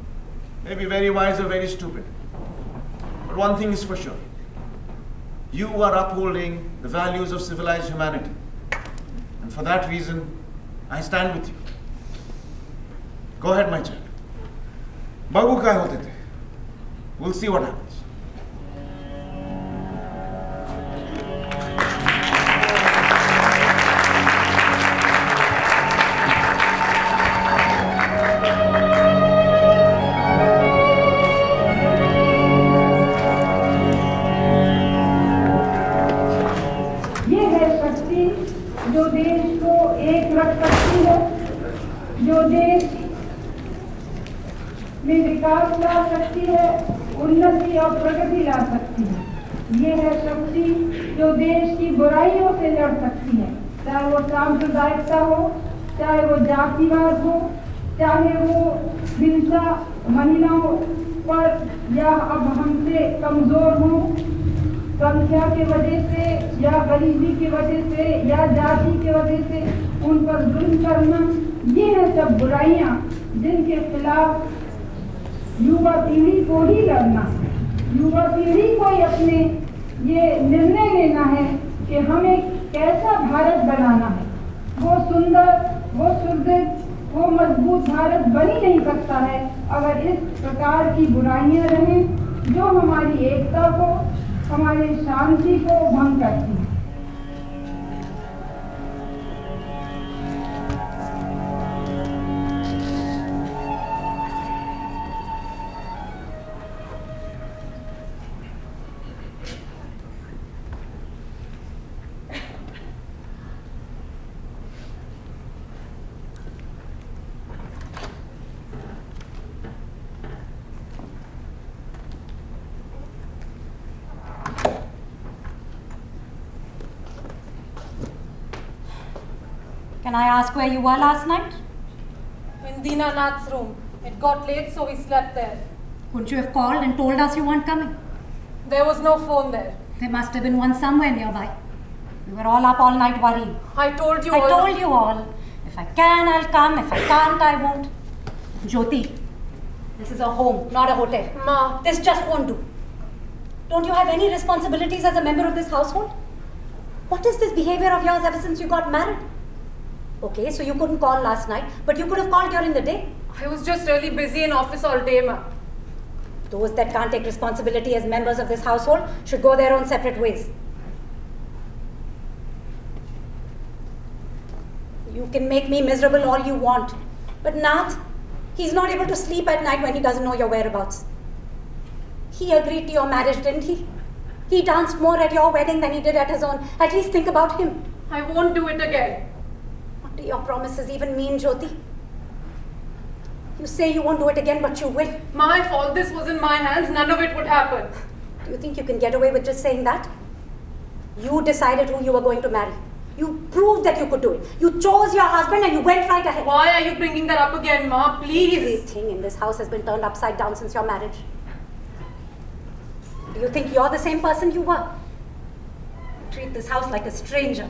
may be very wise or very stupid. But one thing is for sure. You are upholding the values of civilized humanity. And for that reason, I stand with you. Go ahead, my child. Babu kai hote the. We'll see what happens. जो देश में विकास ला सकती है, उन्नति और प्रगति ला सकती है। ये है शक्ति जो देश की बुराइयों से लड़ सकती है, चाहे वो सांप्रदायिकता हो, चाहे वो जातिवाद हो, चाहे वो हिंसा महिलाओं पर या अब हमसे कमजोर हो, संख्या की वजह से या गरीबी की वजह से या जाति की वजह से उन पर जुल्म करना। ये है सब बुराइयां जिनके खिलाफ युवा पीढ़ी को ही लड़ना है। युवा पीढ़ी को ही अपने ये निर्णय लेना है कि हमें कैसा भारत बनाना है। वो सुंदर, वो सुदृढ़, वो मजबूत भारत बन ही नहीं सकता है अगर इस प्रकार की बुराइयां रहें जो हमारी एकता को, हमारी शांति को भंग करती हैं। Can I ask where you were last night? In Dinanath's room. It got late, so we slept there. Couldn't you have called and told us you weren't coming? There was no phone there. There must have been one somewhere nearby. We were all up all night worrying. I told you I all. told you all. If I can, I'll come. If I can't, I won't. Jyoti, this is a home, not a hotel. Ma. This just won't do. Don't you have any responsibilities as a member of this household? What is this behavior of yours ever since you got married? Okay, so you couldn't call last night, but you could have called during the day. I was just really busy in office all day, ma. Those that can't take responsibility as members of this household should go their own separate ways. You can make me miserable all you want, but Nath, he's not able to sleep at night when he doesn't know your whereabouts. He agreed to your marriage, didn't he? He danced more at your wedding than he did at his own. At least think about him. I won't do it again. What do your promises even mean, Jyoti? You say you won't do it again, but you will. Ma, if all this was in my hands, none of it would happen. Do you think you can get away with just saying that? You decided who you were going to marry. You proved that you could do it. You chose your husband and you went right ahead. Why are you bringing that up again, Ma? Please. Everything in this house has been turned upside down since your marriage. Do you think you're the same person you were? You treat this house like a stranger.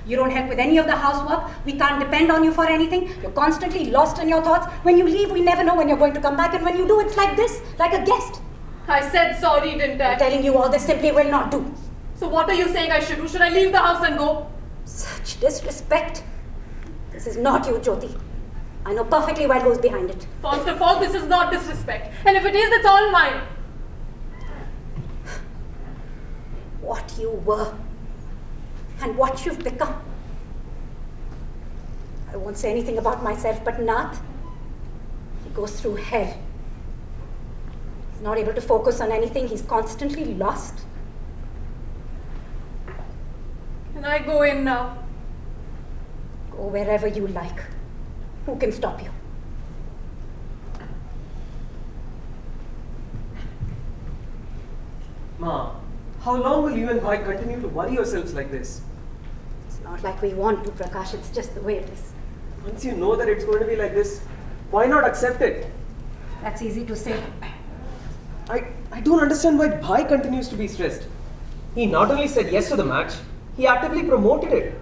You don't help with any of the housework. We can't depend on you for anything. You're constantly lost in your thoughts. When you leave, we never know when you're going to come back. And when you do, it's like this, like a guest. I said sorry, didn't I? I'm telling you all this simply will not do. So what are you saying I should do? Should I leave the house and go? Such disrespect. This is not you, Jyoti. I know perfectly well who's behind it. First of all, this is not disrespect. And if it is, it's all mine. What you were and what you've become. I won't say anything about myself, but Nath, he goes through hell. He's not able to focus on anything. He's constantly lost. Can I go in now? Go wherever you like. Who can stop you? Ma, how long will you and Bhai continue to worry yourselves like this? It's not like we want to, Prakash. It's just the way it is. Once you know that it's going to be like this, why not accept it? That's easy to say. I don't understand why Bhai continues to be stressed. He not only said yes to the match, he actively promoted it.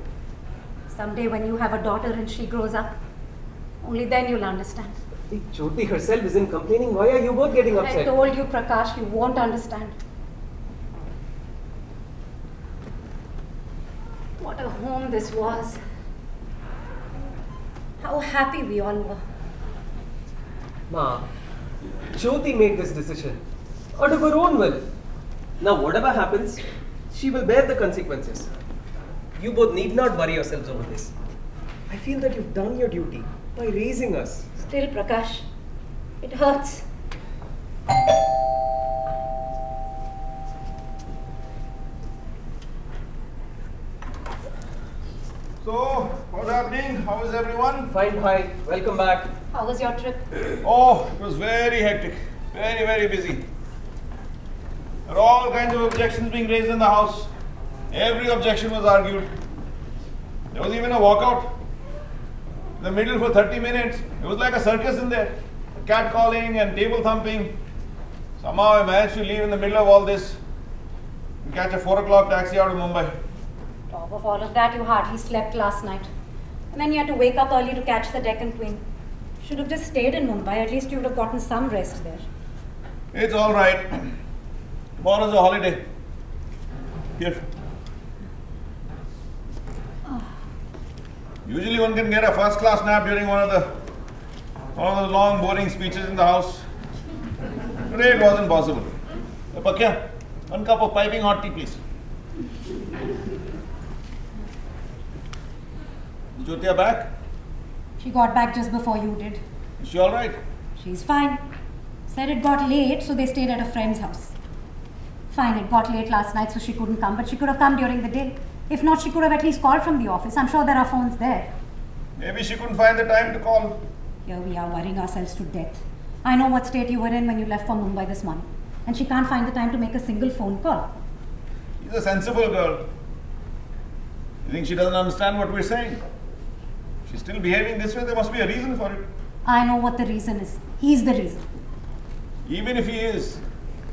Someday when you have a daughter and she grows up, only then you'll understand. If Jyoti herself isn't complaining, why are you both getting I upset? told you, Prakash, you won't understand. What a home this was. How happy we all were. Ma, Jyoti made this decision out of her own will. Now whatever happens, she will bear the consequences. You both need not worry yourselves over this. I feel that you've done your duty by raising us. Still, Prakash, it hurts. So, what's happening? How is everyone? Fine, bhai. Welcome back. How was your trip? Oh, it was very hectic. Very, very busy. There are all kinds of objections being raised in the house. Every objection was argued. There was even a walkout. In the middle for 30 minutes. It was like a circus in there. Cat calling and table thumping. Somehow I managed to leave in the middle of all this and catch a 4 o'clock taxi out of Mumbai. Top of all of that, you hardly slept last night. And then you had to wake up early to catch the Deccan Queen. Should have just stayed in Mumbai. At least you would have gotten some rest there. It's all right. Tomorrow's a holiday. Here. Usually one can get a first-class nap during one of the long, boring speeches in the house. Today it wasn't possible. Pakya, 1 cup of piping hot tea, please. Is Jyotia back? She got back just before you did. Is she all right? She's fine. Said it got late, so they stayed at a friend's house. Fine, it got late last night, so she couldn't come, but she could have come during the day. If not, she could have at least called from the office. I'm sure there are phones there. Maybe she couldn't find the time to call. Here we are worrying ourselves to death. I know what state you were in when you left for Mumbai this morning. And she can't find the time to make a single phone call. She's a sensible girl. You think she doesn't understand what we're saying? She's still behaving this way, there must be a reason for it. I know what the reason is. He's the reason. Even if he is,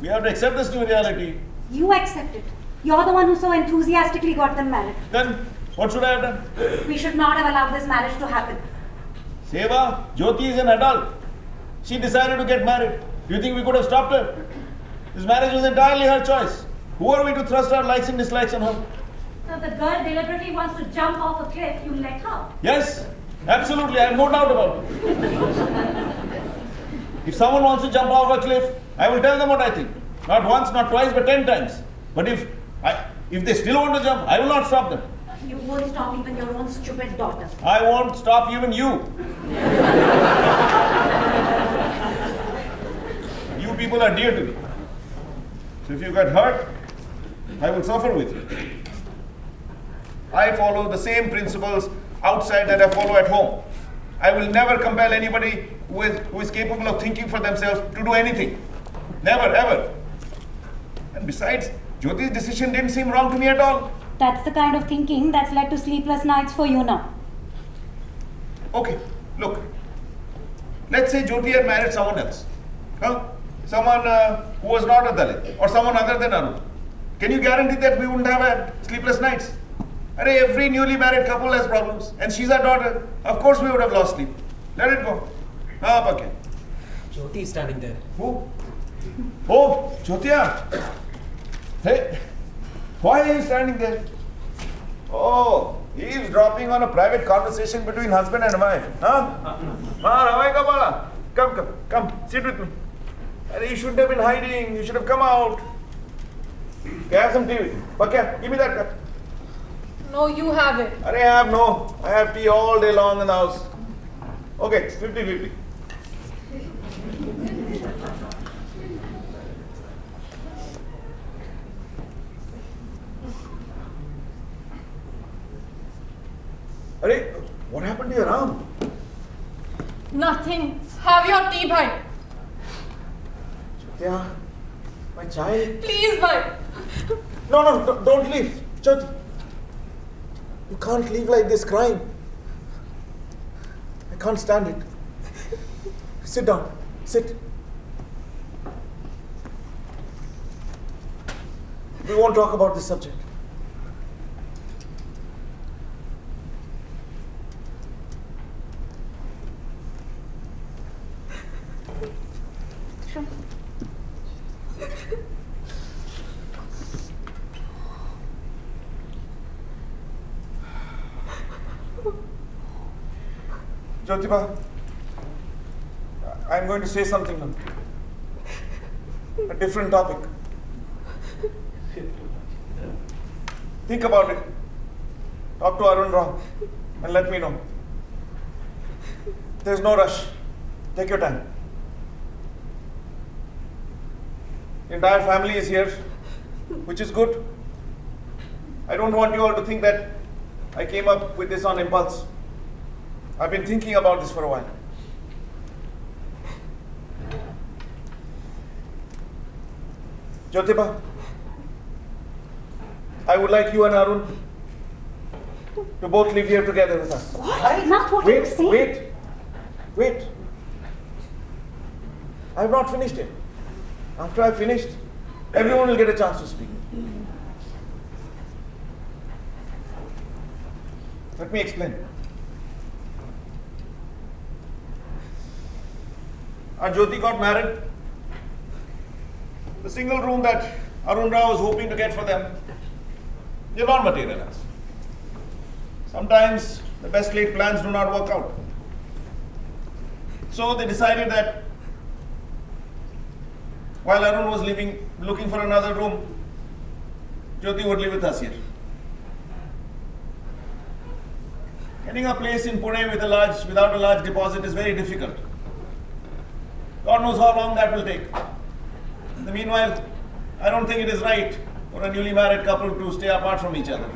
we have to accept this new reality. You accept it. You're the one who so enthusiastically got them married. Then, what should I have done? We should not have allowed this marriage to happen. Seva, Jyoti is an adult. She decided to get married. Do you think we could have stopped her? This marriage was entirely her choice. Who are we to thrust our likes and dislikes on her? So the girl deliberately wants to jump off a cliff, you let her. Yes, absolutely. I have no doubt about it. If someone wants to jump off a cliff, I will tell them what I think. Not once, not twice, but 10 times. But if they still want to jump, I will not stop them. You won't stop even your own stupid daughter. I won't stop even you. You people are dear to me. So if you get hurt, I will suffer with you. I follow the same principles outside that I follow at home. I will never compel anybody who is capable of thinking for themselves to do anything. Never, ever. And besides, Jyoti's decision didn't seem wrong to me at all. That's the kind of thinking that's led to sleepless nights for you now. Okay, look. Let's say Jyoti had married someone else. Huh? Someone who was not a Dalit or someone other than Arun. Can you guarantee that we wouldn't have had sleepless nights? Every newly married couple has problems. And she's our daughter. Of course we would have lost sleep. Let it go. Okay. Jyoti is standing there. Who? Oh, Jyotia. Hey, why are you standing there? Oh, eavesdropping on a private conversation between husband and wife. Huh? Come, sit with me. You shouldn't have been hiding. You should have come out. Have some tea with me. Pakya, give me that cup. No, you have it. I have tea all day long in the house. Okay, 50-50. What happened to your arm? Nothing. Have your tea, bhai. Jyoti, my child. Please, bhai. No, don't leave. Jyoti, you can't leave like this crying. I can't stand it. Sit down. Sit. We won't talk about this subject. Jyotiba, I'm going to say something now. A different topic. Think about it. Talk to Arun Rao and let me know. There's no rush. Take your time. The entire family is here, which is good. I don't want you all to think that I came up with this on impulse. I've been thinking about this for a while. Jyotiba, I would like you and Arun to both live here together with us. What? Not what I'm saying. Wait. I have not finished it. After I've finished, everyone will get a chance to speak. Let me explain. Our Jyoti got married. The single room that Arun Rao was hoping to get for them did not materialize. Sometimes the best laid plans do not work out. So they decided that while Arun was looking for another room, Jyoti would live with us here. Getting a place in Pune without a large deposit is very difficult. God knows how long that will take. In the meanwhile, I don't think it is right for a newly married couple to stay apart from each other.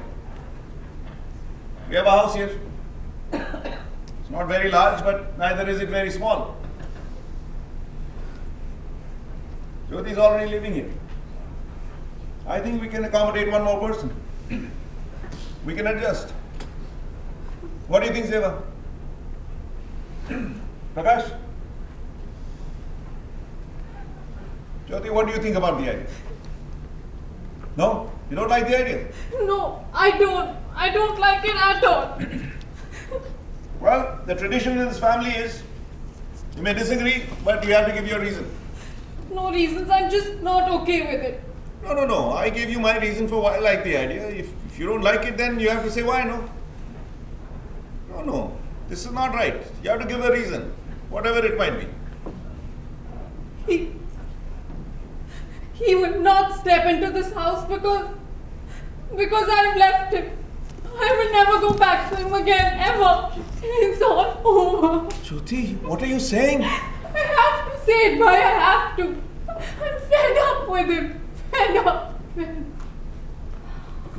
We have a house here. It's not very large, but neither is it very small. Jyoti is already living here. I think we can accommodate one more person. We can adjust. What do you think, Seva? Prakash? Jyoti, what do you think about the idea? No? You don't like the idea? No, I don't. I don't like it at all. Well, the tradition in this family is, you may disagree, but you have to give your reason. No reasons, I'm just not okay with it. No. I gave you my reason for why I like the idea. If you don't like it, then you have to say why, no? No. This is not right. You have to give a reason, whatever it might be. He would not step into this house because I've left him. I will never go back to him again, ever. It's all over. Jyoti, what are you saying? I have to say it, Bhai. I have to. I'm fed up with him. Fed up.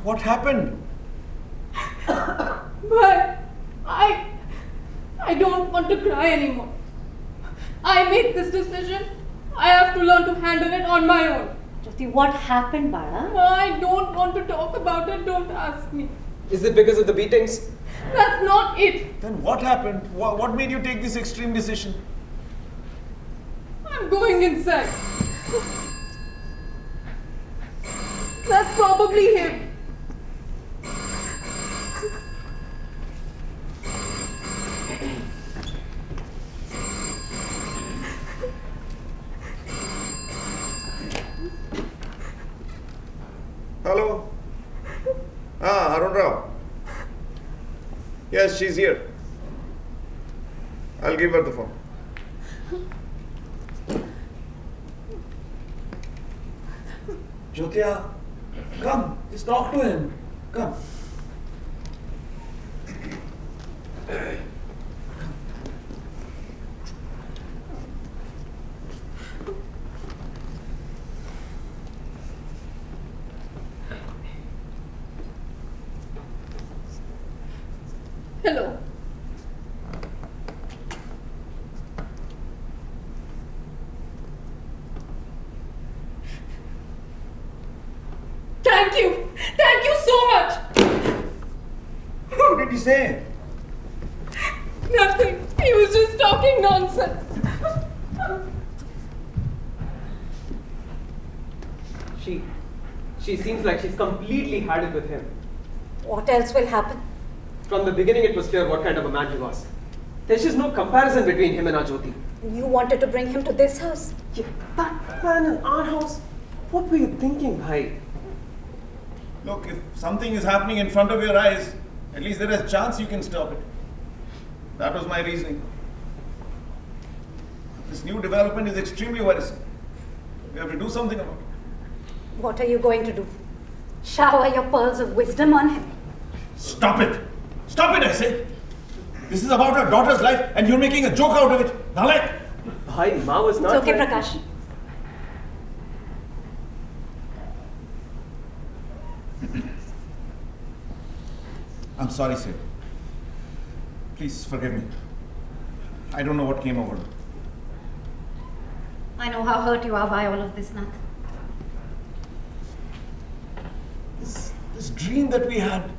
What happened? But I don't want to cry anymore. I made this decision. I have to learn to handle it on my own. Jyoti, what happened, Bala? I don't want to talk about it. Don't ask me. Is it because of the beatings? That's not it. Then what happened? What made you take this extreme decision? I'm going inside. That's probably him. Hello? Arun Rao. Yes, she's here. I'll give her the phone. Jyotia, come. Just talk to him. Come. Hello. Thank you. Thank you so much. What did he say? Nothing. He was just talking nonsense. She seems like she's completely had it with him. What else will happen? From the beginning, it was clear what kind of a man he was. There's just no comparison between him and our Jyoti. You wanted to bring him to this house? Yeah, that man in our house. What were you thinking, bhai? Look, if something is happening in front of your eyes, at least there is a chance you can stop it. That was my reasoning. This new development is extremely worrisome. We have to do something about it. What are you going to do? Shower your pearls of wisdom on him? Stop it! Stop it, I say! This is about our daughter's life and you're making a joke out of it. Nalek! Bhai, Ma was not. It's okay, trying- Prakash. I'm sorry, sir. Please forgive me. I don't know what came over me. I know how hurt you are by all of this, Nath. This dream that we had,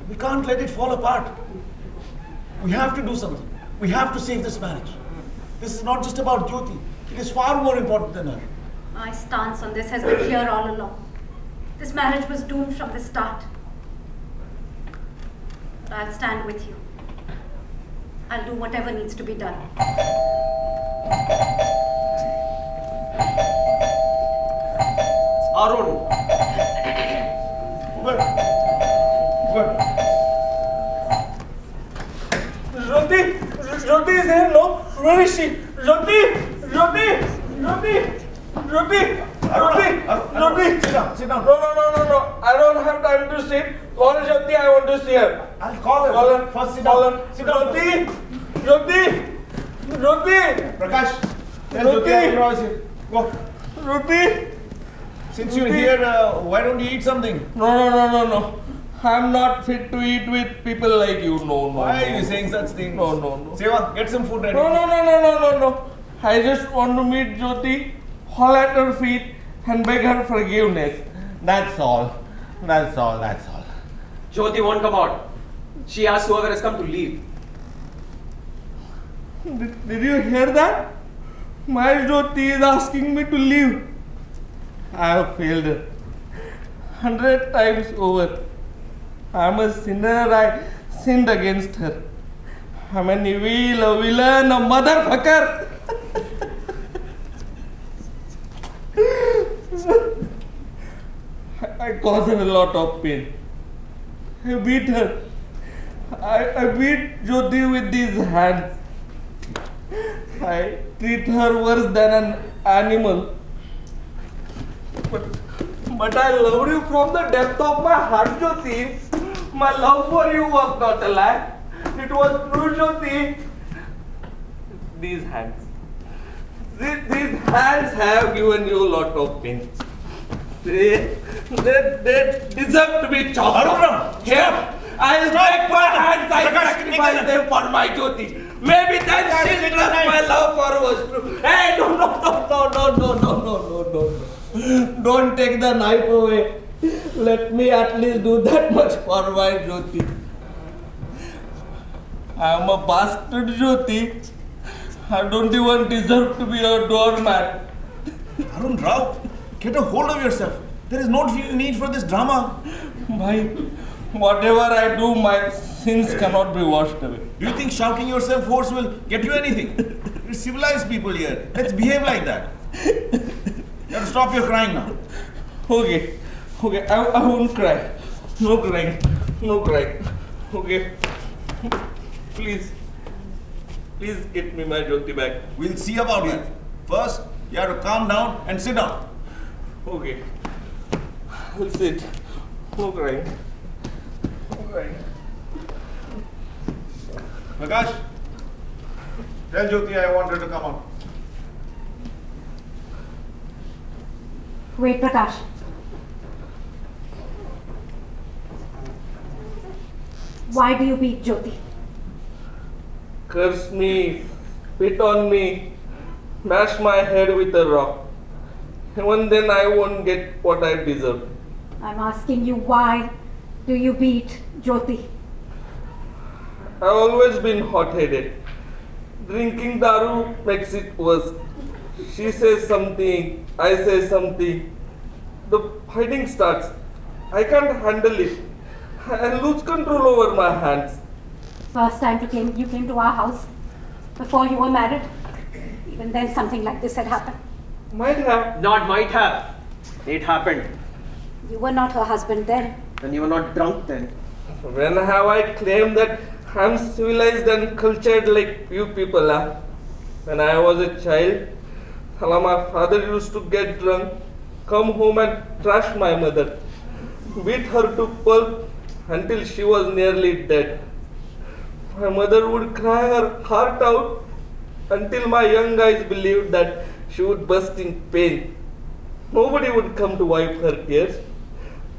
we can't let it fall apart. We have to do something. We have to save this marriage. This is not just about Jyoti. It is far more important than her. My stance on this has been clear all along. This marriage was doomed from the start. But I'll stand with you. I'll do whatever needs to be done. Arun. Where? Jyoti is here, no? Where is she? Jyoti! Sit down. No. I don't have time to sit. Call Jyoti, I want to see her. I'll call her. Call her. First sit down. Sit down. Jyoti! Prakash, tell Jyoti. Jyoti I is here. Go. Jyoti! Since you're here, why don't you eat something? No. I'm not fit to eat with people like you. No. Why are you saying such things? No. Seva, get some food ready. No. I just want to meet Jyoti, fall at her feet and beg her forgiveness. That's all. Jyoti won't come out. She asked whoever has come to leave. Did you hear that? My Jyoti is asking me to leave. I have failed her 100 times over. I am a sinner. I sinned against her. I'm an evil, a villain, a motherfucker. I caused her a lot of pain. I beat her. I beat Jyoti with these hands. I treat her worse than an animal. But I love you from the depth of my heart, Jyoti. My love for you was not a lie. It was true, Jyoti. These hands. These hands have given you a lot of pain. They deserve to be chopped off. Here, I break my hands, I sacrifice them for my Jyoti. Maybe then she'll trust my love for was true. Hey, no. Don't take the knife away. Let me at least do that much for my Jyoti. I am a bastard, Jyoti. I don't even deserve to be a doormat. Arun Rao, get a hold of yourself. There is no need for this drama. Bhai, whatever I do, my sins cannot be washed away. Do you think shouting yourself hoarse will get you anything? We're civilized people here. Let's behave like that. You have to stop your crying now. Okay, I won't cry. No crying. Okay. Please get me my Jyoti back. We'll see about that. First, you have to calm down and sit down. Okay. I'll sit. No crying. Prakash, tell Jyoti I want her to come out. Wait, Prakash. Why do you beat Jyoti? Curse me, spit on me, smash my head with a rock. Even then I won't get what I deserve. I'm asking you, why do you beat Jyoti? I've always been hot-headed. Drinking daru makes it worse. She says something, I say something. The fighting starts. I can't handle it. I lose control over my hands. First time you came to our house before you were married. Even then something like this had happened. Might have. Not might have. It happened. You were not her husband then. And you were not drunk then. When have I claimed that I'm civilized and cultured like you people are? When I was a child, my father used to get drunk, come home and trash my mother, beat her to pulp until she was nearly dead. My mother would cry her heart out until my young eyes believed that she would burst in pain. Nobody would come to wipe her tears.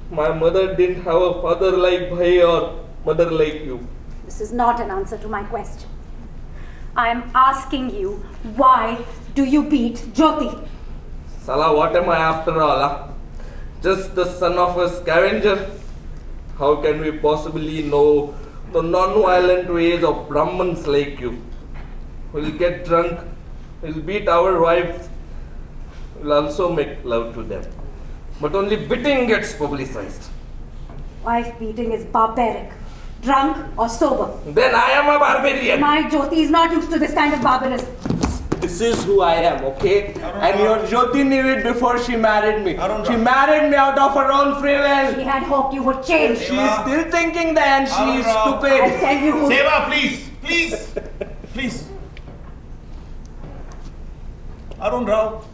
My mother didn't have a father like Bhai or mother like you. This is not an answer to my question. I am asking you, why do you beat Jyoti? Salah, what am I after all? Huh? Just the son of a scavenger? How can we possibly know the non-violent ways of Brahmins like you? We'll get drunk, we'll beat our wives, we'll also make love to them. But only beating gets publicized. Wife beating is barbaric. Drunk or sober. Then I am a barbarian. My Jyoti is not used to this kind of barbarism. This is who I am, okay? And your Jyoti knew it before she married me. She married me out of her own free will. She had hoped you would change. She is still thinking that she is stupid. I tell you who... Seva, please, please, please. Arun Rao,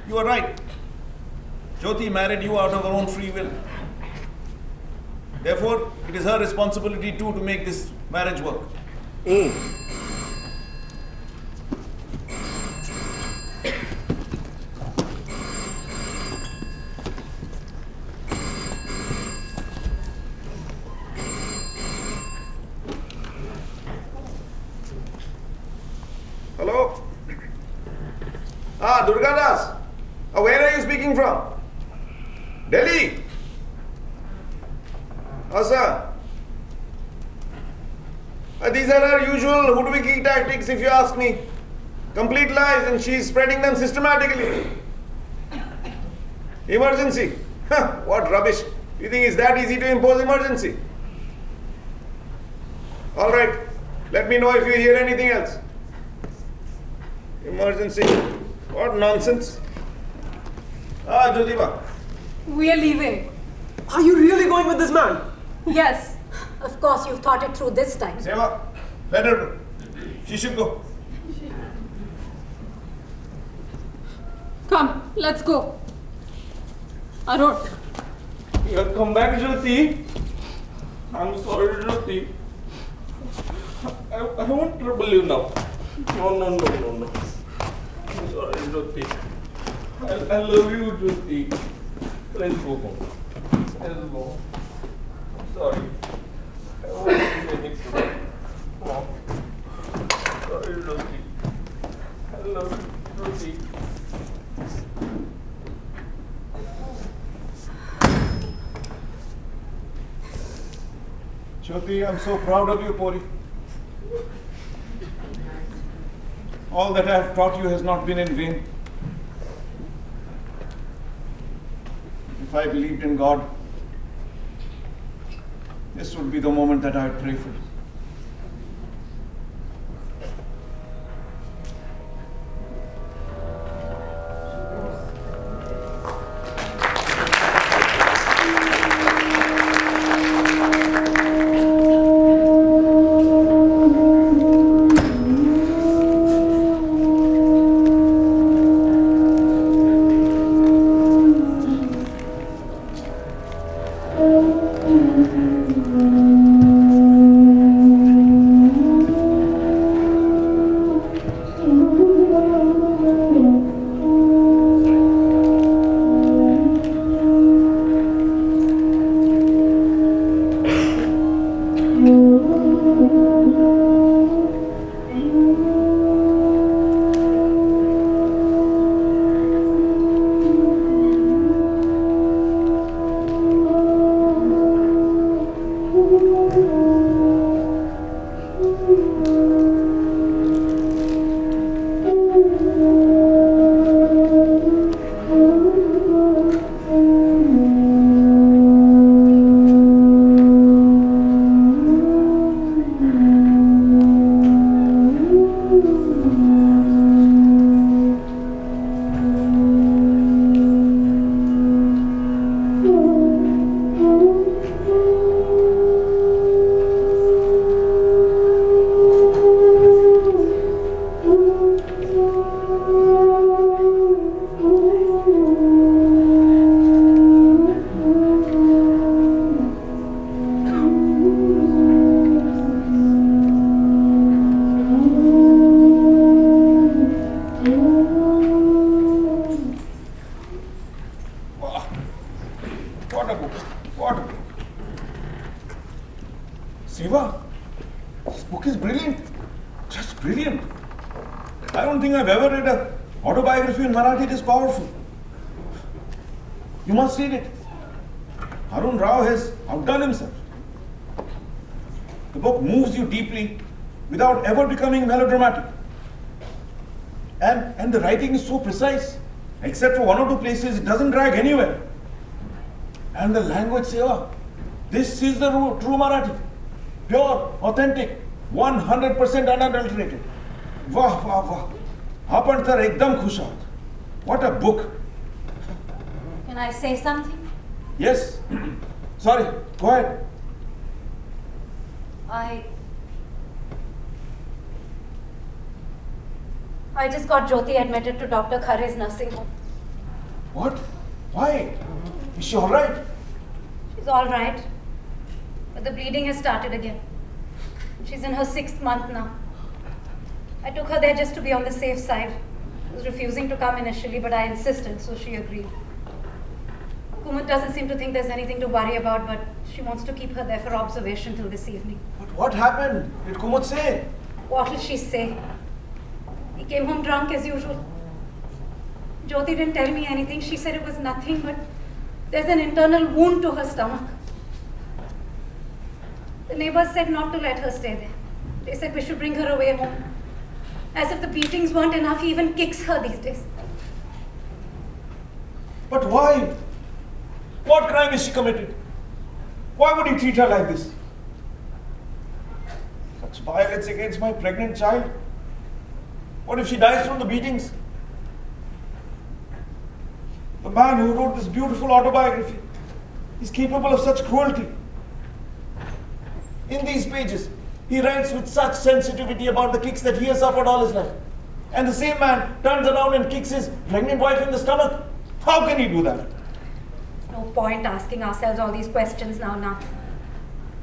you are right. Jyoti married you out of her own free will. Therefore, it is her responsibility too to make this marriage work. Hello? Durgadas. Where are you speaking from? Delhi? Sir. These are our usual hoodwinking tactics, if you ask me. Complete lies, and she's spreading them systematically. Emergency? What rubbish. You think it's that easy to impose emergency? All right. Let me know if you hear anything else. Emergency. What nonsense. Jyotiba. We are leaving. Are you really going with this man? Yes. Of course, you've thought it through this time. Seva, let her. She should go. Come, let's go. Arun. You have come back, Jyoti. I'm sorry, Jyoti. I won't trouble you now. No. I'm sorry, Jyoti. I love you, Jyoti. Let's go home. Let's go. I'm sorry. I won't do anything to you. No. Sorry, Jyoti. I love you, Jyoti. Jyoti, I'm so proud of you, Pori. All that I have taught you has not been in vain. If I believed in God, this would be the moment that I would pray for you. brilliant. Just brilliant. I don't think I've ever read an autobiography in Marathi this powerful. You must read it. Arun Rao has outdone himself. The book moves you deeply without ever becoming melodramatic. And the writing is so precise. Except for one or two places, it doesn't drag anywhere. And the language, Seva, this is the true Marathi. Pure, authentic, 100% unadulterated. Wah, wah, wah. Apan tar ekdam khush ahat. What a book. Can I say something? Yes. Sorry, go ahead. I just got Jyoti admitted to Dr. Khare's nursing home. What? Why? Is she alright? She's all right. But the bleeding has started again. She's in her 6th month now. I took her there just to be on the safe side. She was refusing to come initially, but I insisted, so she agreed. Kumut doesn't seem to think there's anything to worry about, but she wants to keep her there for observation till this evening. But what happened? Did Kumut say? What will she say? He came home drunk as usual. Jyoti didn't tell me anything. She said it was nothing, but there's an internal wound to her stomach. The neighbors said not to let her stay there. They said we should bring her away home. As if the beatings weren't enough, he even kicks her these days. But why? What crime is she committed? Why would he treat her like this? Such violence against my pregnant child? What if she dies from the beatings? The man who wrote this beautiful autobiography is capable of such cruelty. In these pages, he writes with such sensitivity about the kicks that he has suffered all his life. And the same man turns around and kicks his pregnant wife in the stomach. How can he do that? No point asking ourselves all these questions now.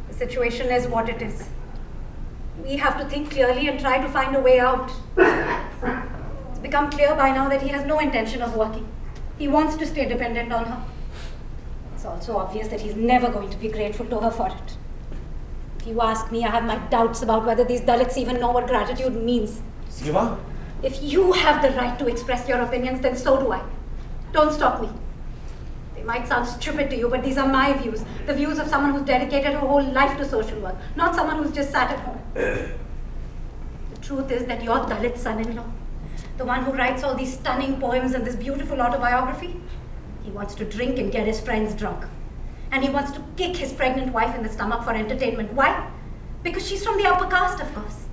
The situation is what it is. We have to think clearly and try to find a way out. It's become clear by now that he has no intention of working. He wants to stay dependent on her. It's also obvious that he's never going to be grateful to her for it. If you ask me, I have my doubts about whether these Dalits even know what gratitude means. Siva? If you have the right to express your opinions, then so do I. Don't stop me. They might sound stupid to you, but these are my views. The views of someone who's dedicated her whole life to social work, not someone who's just sat at home. The truth is that your Dalit son-in-law, the one who writes all these stunning poems and this beautiful autobiography, he wants to drink and get his friends drunk. And he wants to kick his pregnant wife in the stomach for entertainment. Why? Because she's from the upper caste, of course.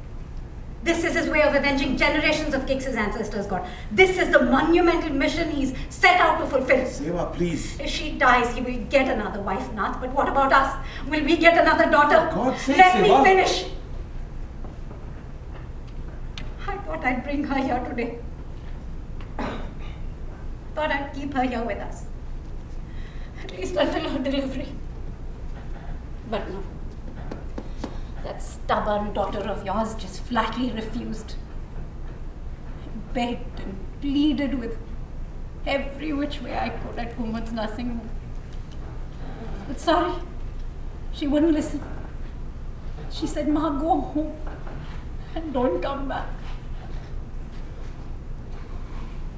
This is his way of avenging generations of kicks his ancestors got. This is the monumental mission he's set out to fulfill. Seva, please. If she dies, he will get another wife, Nath. But what about us? Will we get another daughter? For God's sake, Let me Seva. finish. I thought I'd bring her here today. Thought I'd keep her here with us. At least until her delivery. But no. That stubborn daughter of yours just flatly refused. I begged and pleaded with every which way I could at Kumut's nursing home. But sorry, she wouldn't listen. She said, Ma, go home and don't come back.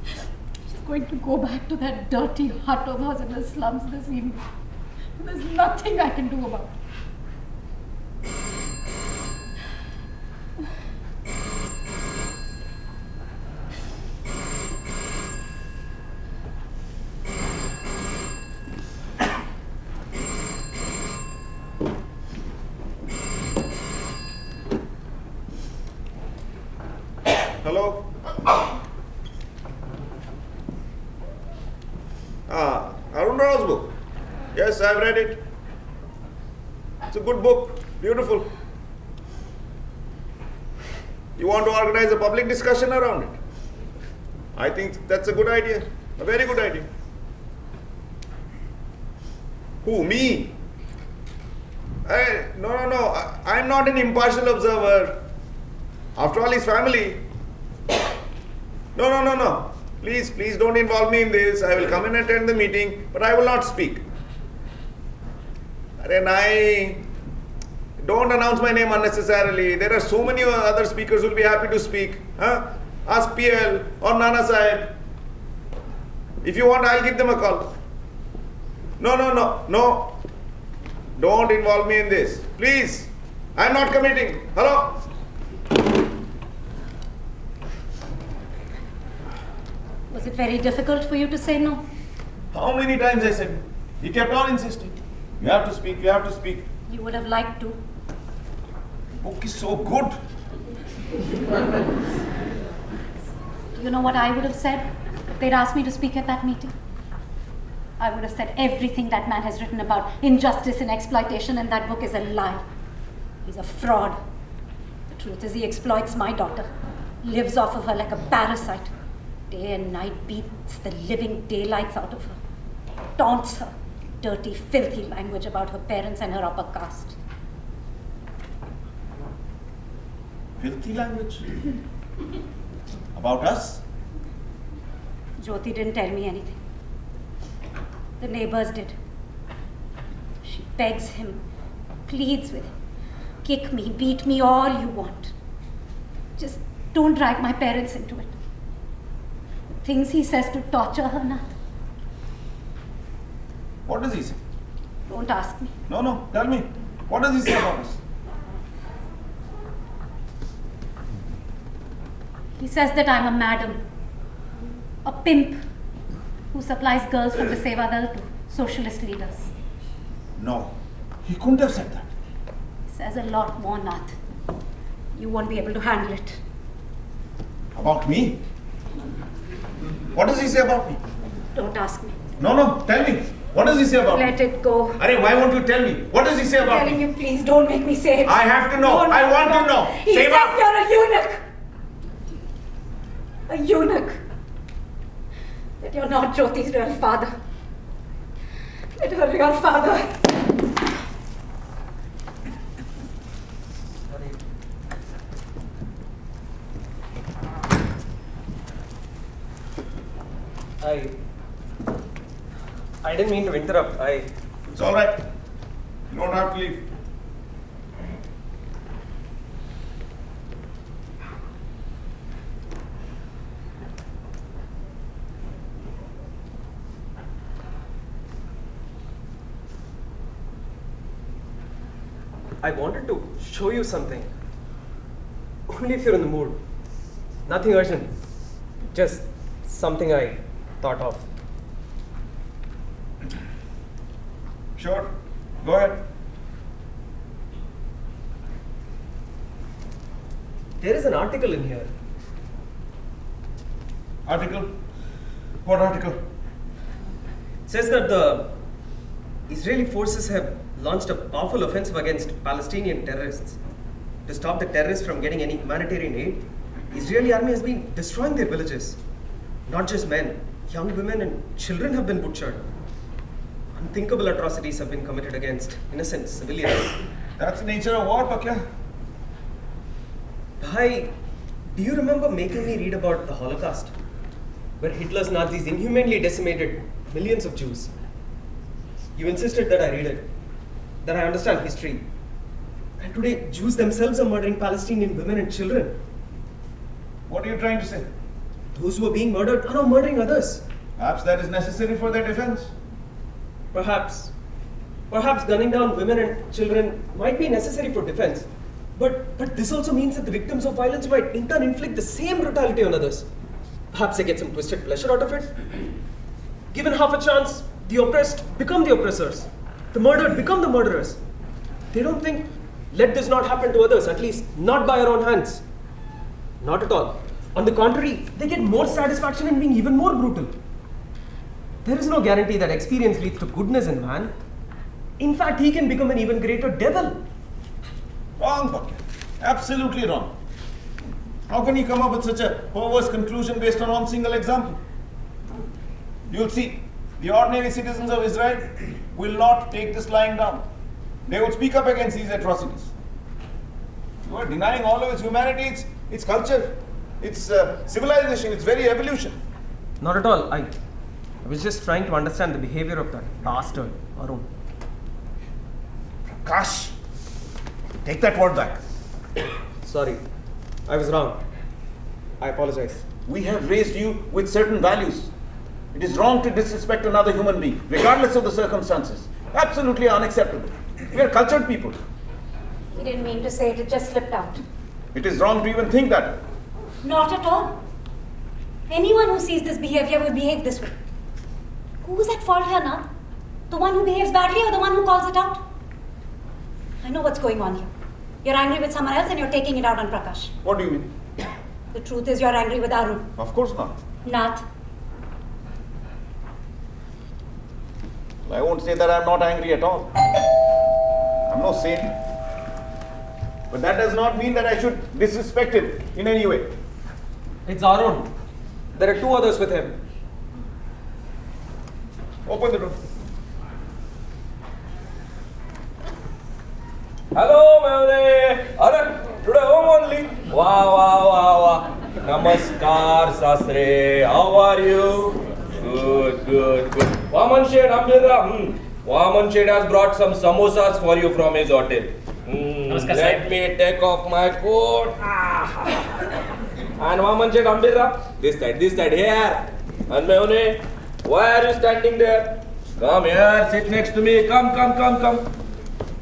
She's going to go back to that dirty hut of hers in the slums this evening. There's nothing I can do about it. Hello? Arun Rao's book. Yes, I've read it. It's a good book. Beautiful. You want to organize a public discussion around it? I think that's a good idea. A very good idea. Who? Me? No. I'm not an impartial observer. After all, his family. No. Please don't involve me in this. I will come and attend the meeting, but I will not speak. Don't announce my name unnecessarily. There are so many other speakers who will be happy to speak. Huh? Ask PL or Nana Sahib. If you want, I'll give them a call. No. Don't involve me in this. Please. I'm not committing. Hello? Was it very difficult for you to say no? How many times I said? He kept on insisting. You have to speak, you have to speak. You would have liked to. Book is so good. You know what I would have said if they'd asked me to speak at that meeting? I would have said everything that man has written about injustice and exploitation in that book is a lie. He's a fraud. The truth is he exploits my daughter, lives off of her like a parasite. Day and night beats the living daylights out of her, taunts her, dirty, filthy language about her parents and her upper caste. Filthy language? About us? Jyoti didn't tell me anything. The neighbors did. She begs him, pleads with him. Kick me, beat me, all you want. Just don't drag my parents into it. The things he says to torture her, Nath. What does he say? Don't ask me. No, tell me. What does he say about us? He says that I'm a madam, a pimp who supplies girls from the Sevadal to socialist leaders. No, he couldn't have said that. He says a lot more, Nath. You won't be able to handle it. About me? What does he say about me? Don't ask me. No, tell me. What does he say about me? Let it go. Arey, why won't you tell me? What does he say I'm about telling me? you, please don't make me say it. I have to know. No, I want no. to know. He Say says what? you're a eunuch. A eunuch. That you're not Jyoti's real father. That her real father. I didn't mean to interrupt. It's all right. You don't have to leave. I wanted to show you something. Only if you're in the mood. Nothing urgent. Just something I thought of. Sure. Go ahead. There is an article in here. Article? What article? It says that the Israeli forces have launched a powerful offensive against Palestinian terrorists. To stop the terrorists from getting any humanitarian aid, Israeli army has been destroying their villages. Not just men, young women and children have been butchered. Unthinkable atrocities have been committed against innocent civilians. That's the nature of war, Pakya. Bhai, do you remember making me read about the Holocaust? Where Hitler's Nazis inhumanely decimated millions of Jews. You insisted that I read it, that I understand history. And today, Jews themselves are murdering Palestinian women and children. What are you trying to say? Those who are being murdered are now murdering others. Perhaps that is necessary for their defense. Perhaps gunning down women and children might be necessary for defense. But this also means that the victims of violence might in turn inflict the same brutality on others. Perhaps they get some twisted pleasure out of it. Given half a chance, the oppressed become the oppressors. The murdered become the murderers. They don't think, let this not happen to others, at least not by our own hands. Not at all. On the contrary, they get more satisfaction in being even more brutal. There is no guarantee that experience leads to goodness in man. In fact, he can become an even greater devil. Wrong, Pakya. Absolutely wrong. How can you come up with such a perverse conclusion based on one single example? You'll see, the ordinary citizens of Israel will not take this lying down. They would speak up against these atrocities. You are denying all of its humanity, its culture, its civilization, its very evolution. Not at all. I was just trying to understand the behavior of that bastard, Arun. Gosh, Take that word back. Sorry, I was wrong. I apologize. We have raised you with certain values. It is wrong to disrespect another human being, regardless of the circumstances. Absolutely unacceptable. We are cultured people. He didn't mean to say it, it just slipped out. It is wrong to even think that. Not at all. Anyone who sees this behavior will behave this way. Who's at fault here now? The one who behaves badly or the one who calls it out? I know what's going on here. You're angry with someone else and you're taking it out on Prakash. What do you mean? The truth is you're angry with Arun. Of course not. Nath. I won't say that I'm not angry at all. I'm no saint. But that does not mean that I should disrespect it in any way. It's Arun. There are 2 others with him. Open the door. Hello, Mavne. Arun, today home only. Wow. Namaskar, Sasre. How are you? Good. Vaman Shed, Ambira. Vaman Shed has brought some samosas for you from his hotel. Let me take off my coat. And Vaman Shed, Ambira. This side, here. And Mavne, why are you standing there? Come here, sit next to me. Come.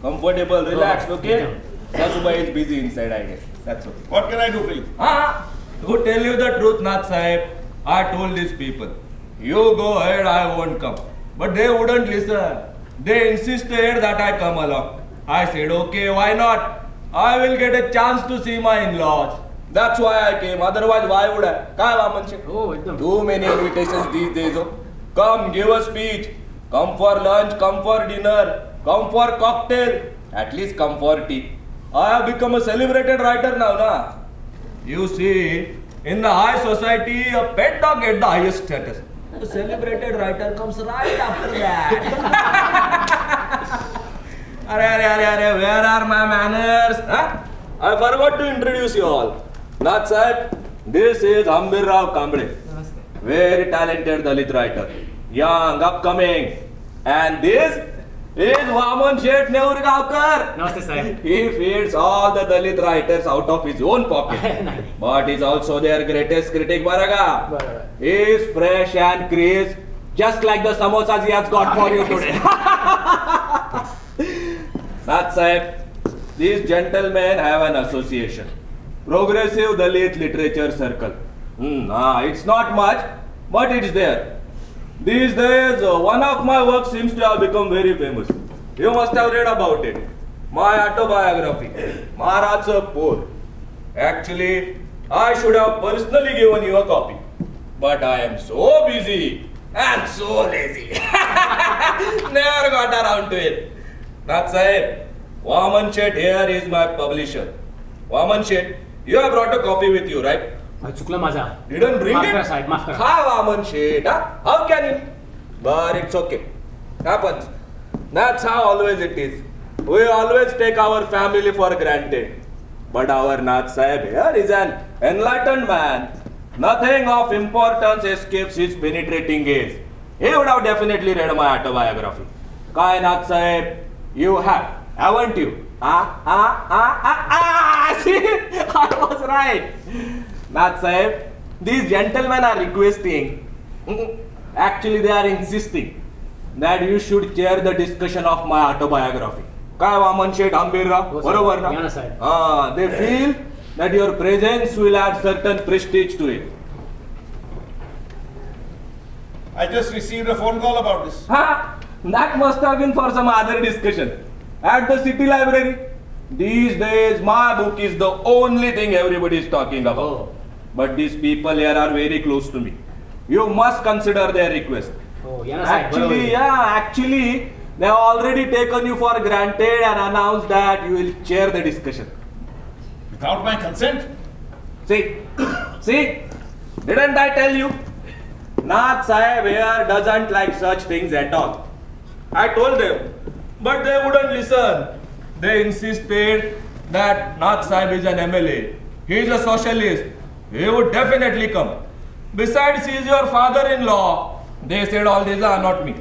Comfortable, relaxed, okay? Sasubai is busy inside, I guess. That's okay. What can I do for you? To tell you the truth, Nath Sahib, I told these people, you go ahead, I won't come. But they wouldn't listen. They insisted that I come along. I said, okay, why not? I will get a chance to see my in-laws. That's why I came. Otherwise, why would I? Too many invitations these days. Come, give a speech. Come for lunch, come for dinner, come for cocktail. At least come for tea. I have become a celebrated writer now, na? You see, in the high society, a pet dog gets the highest status. A celebrated writer comes right after that. Where are my manners? Huh? I forgot to introduce you all. Nath Sahib, this is Ambir Rao Kamble. Very talented Dalit writer. Young, upcoming. And this is Vaman Shet Neurgaonkar. Namaste, Sahib. He feeds all the Dalit writers out of his own pocket. But he's also their greatest critic, Baraga. He is fresh and crisp, just like the samosas he has got for you today. Nath Sahib, these gentlemen have an association. Progressive Dalit Literature Circle. It's not much, but it's there. These days, one of my works seems to have become very famous. You must have read about it. My autobiography, Maharaj Poor. Actually, I should have personally given you a copy. But I am so busy and so lazy. Never got around to it. Nath Sahib, Vaman Shet here is my publisher. Vaman Shet, you have brought a copy with you, right? चुकलं माझा. Didn't bring माफ it? करा साहेब, माफ करा. Hi, Vaman Shet. How can you? But it's okay. Happens. That's how always it is. We always take our family for granted. But our Nath Sahib here is an enlightened man. Nothing of importance escapes his penetrating gaze. He would have definitely read my autobiography. Kai Nath Sahib, you have, haven't you? See, I was right. Nath Sahib, these gentlemen are requesting, actually they are insisting, that you should chair the discussion of my autobiography. Kai Vaman Shet Ambira, barabar na? They feel that your presence will add certain prestige to it. I just received a phone call about this. That must have been for some other discussion. At the city library. These days, my book is the only thing everybody is talking about. But these people here are very close to me. You must consider their request. Actually, they have already taken you for granted and announced that you will chair the discussion. Without my consent? See, didn't I tell you? Nath Sahib here doesn't like such things at all. I told them, but they wouldn't listen. They insisted that Nath Sahib is an MLA. He is a socialist. He would definitely come. Besides, he is your father-in-law. They said all these are not me.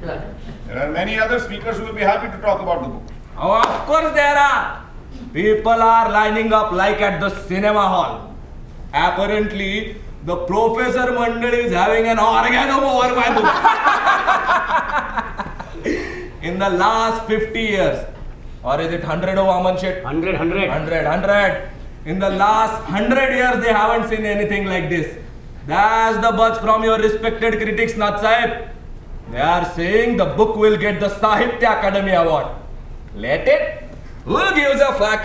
There are many other speakers who will be happy to talk about the book. Oh, of course there are. People are lining up like at the cinema hall. Apparently, the Professor Mandal is having an orgasm over my book. In the last 50 years, or is it 100 of Aman Shet? 100. In the last 100 years, they haven't seen anything like this. That's the buzz from your respected critics, Nath Sahib. They are saying the book will get the Sahitya Academy Award. Let it. Who gives a fuck?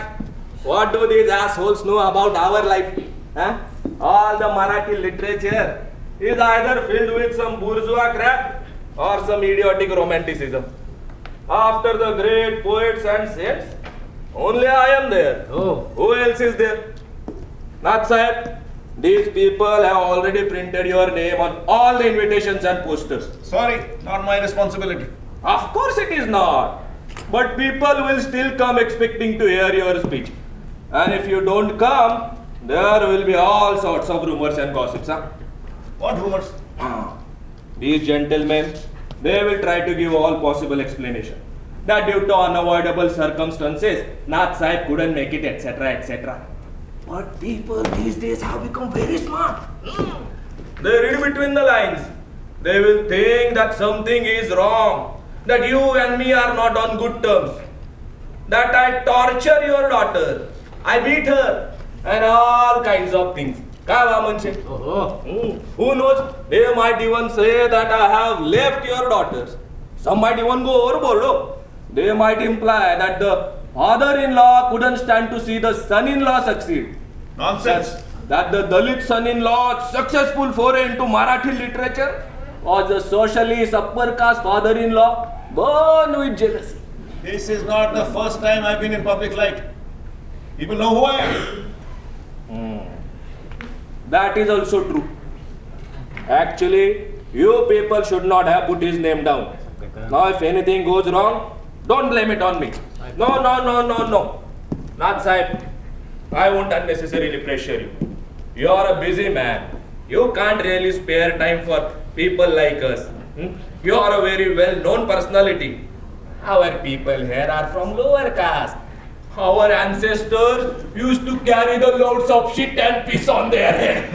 What do these assholes know about our life? Huh? All the Marathi literature is either filled with some bourgeois crap or some idiotic romanticism. After the great poets and saints, only I am there. Oh. Who else is there? Nath Sahib, these people have already printed your name on all the invitations and posters. Sorry, not my responsibility. Of course it is not. But people will still come expecting to hear your speech. And if you don't come, there will be all sorts of rumors and gossips. Huh? What rumors? These gentlemen, they will try to give all possible explanation. That due to unavoidable circumstances, Nath Sahib couldn't make it, etc., etc. But people these days have become very smart. They read between the lines. They will think that something is wrong, that you and me are not on good terms, that I torture your daughter, I beat her, and all kinds of things. Who knows? They might even say that I have left your daughters. Some might even go overboard. They might imply that the father-in-law couldn't stand to see the son-in-law succeed. Nonsense. That the Dalit son-in-law's successful foray into Marathi literature was the socialist upper caste father-in-law born with jealousy. This is not the first time I've been in public light. People know who I am. That is also true. Actually, you people should not have put his name down. Now, if anything goes wrong, don't blame it on me. No. Nath Sahib, I won't unnecessarily pressure you. You are a busy man. You can't really spare time for people like us. You are a very well-known personality. Our people here are from lower caste. Our ancestors used to carry the loads of shit and piss on their head.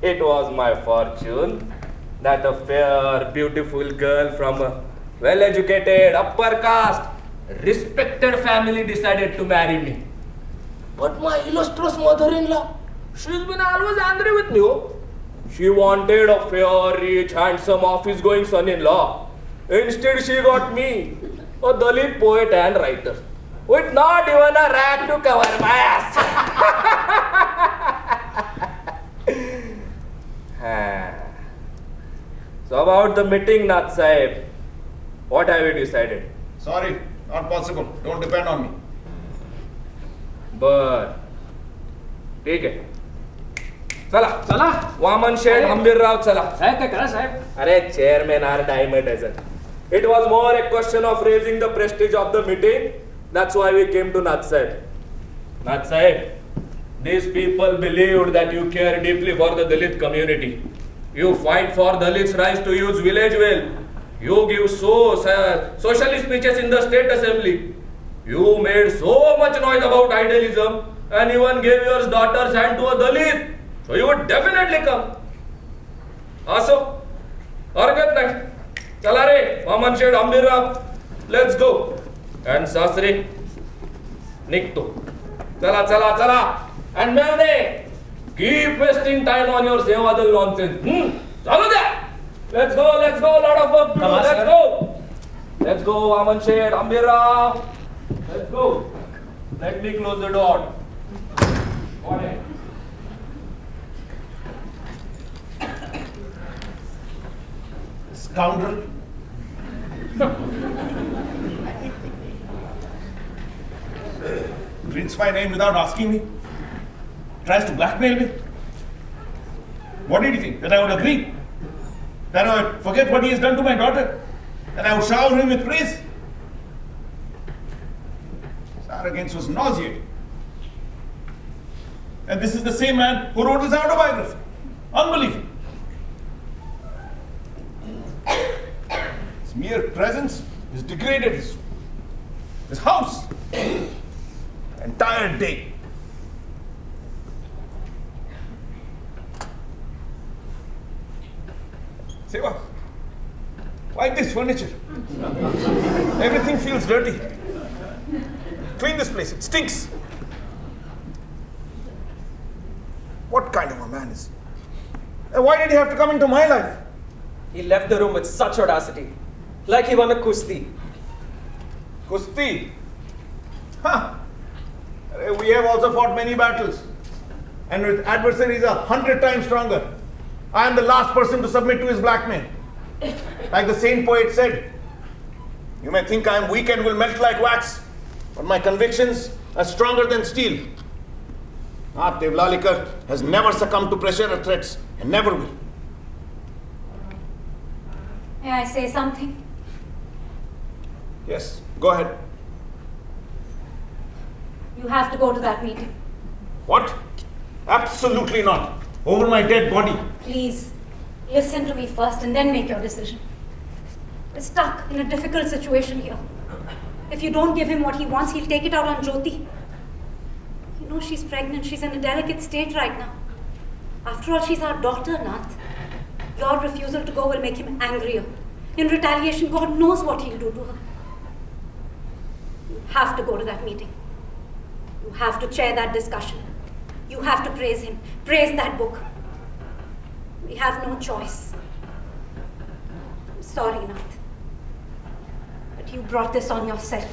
It was my fortune that a fair, beautiful girl from a well-educated, upper caste, respected family decided to marry me. But my illustrious mother-in-law, she's been always angry with me. She wanted a fair, rich, handsome, office-going son-in-law. Instead, she got me, a Dalit poet and writer, with not even a rag to cover my ass. So about the meeting, Nath Sahib, what have you decided? Sorry, not possible. Don't depend on me. But, ठीक है. चला. वामन शेठ, हम्बीर राव, चला. साहेब काय करा साहेब? अरे chairman are dime a dozen. It was more a question of raising the prestige of the meeting. That's why we came to Nath Sahib. Nath Sahib, these people believed that you care deeply for the Dalit community. You fight for Dalits' rights to use village well. You give socialist speeches in the state assembly. You made so much noise about idealism and even gave your daughter's hand to a Dalit. So you would definitely come. Also, हरकत नहीं. चला रे, Vaman Sheth, Hambir Rao. Let's go. And Sasri, निकतो. चला. And Melne, keep wasting time on your Sevadal nonsense. Chalo there. Let's go, lot of work to do. Let's go, Vaman Shet, Hambir Rao. Let's go. Let me close the door. Got it. Scoundrel. Reads my name without asking me. Tries to blackmail me. What did he think? That I would agree? That I would forget what he has done to my daughter? That I would shower him with praise? His arrogance was nauseating. And this is the same man who wrote his autobiography. Unbelievable. His mere presence has degraded his soul. This house. Entire day. Seva, why this furniture? Everything feels dirty. Clean this place, it stinks. What kind of a man is he? Why did he have to come into my life? He left the room with such audacity. Like he won a kusti. Kusti? Huh. We have also fought many battles. And with adversaries 100 times stronger. I am the last person to submit to his blackmail. Like the same poet said, you may think I am weak and will melt like wax, but my convictions are stronger than steel. Tendulkar has never succumbed to pressure or threats, and never will. May I say something? Yes, go ahead. You have to go to that meeting. What? Absolutely not. Over my dead body. Please, listen to me first and then make your decision. We're stuck in a difficult situation here. If you don't give him what he wants, he'll take it out on Jyoti. You know she's pregnant. She's in a delicate state right now. After all, she's our daughter, Nath. Your refusal to go will make him angrier. In retaliation, God knows what he'll do to her. You have to go to that meeting. You have to chair that discussion. You have to praise him. Praise that book. We have no choice. I'm sorry, Nath. But you brought this on yourself.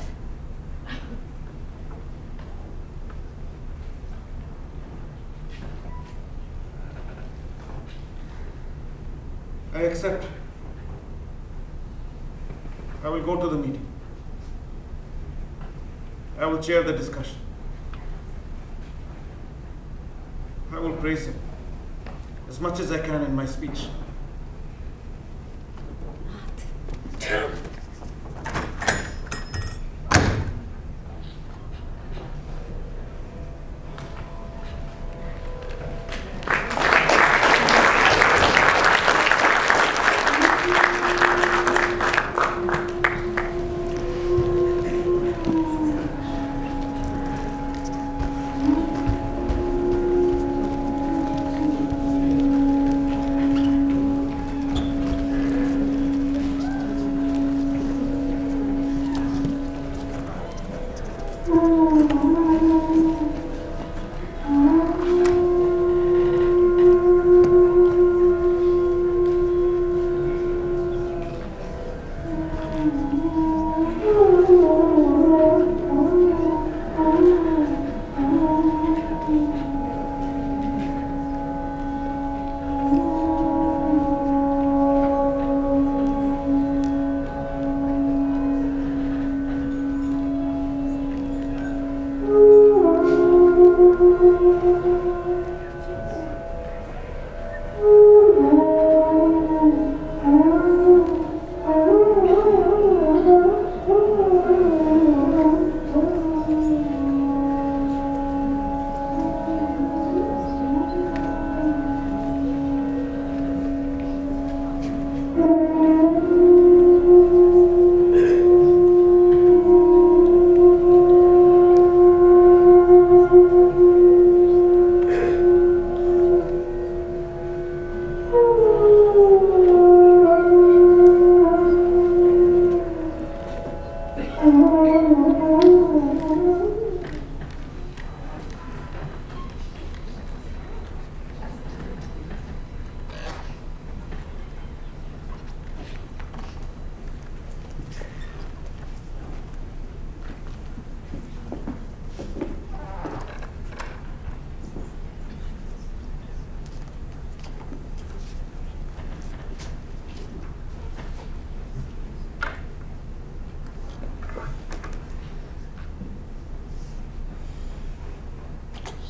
I accept. I will go to the meeting. I will chair the discussion. I will praise him as much as I can in my speech.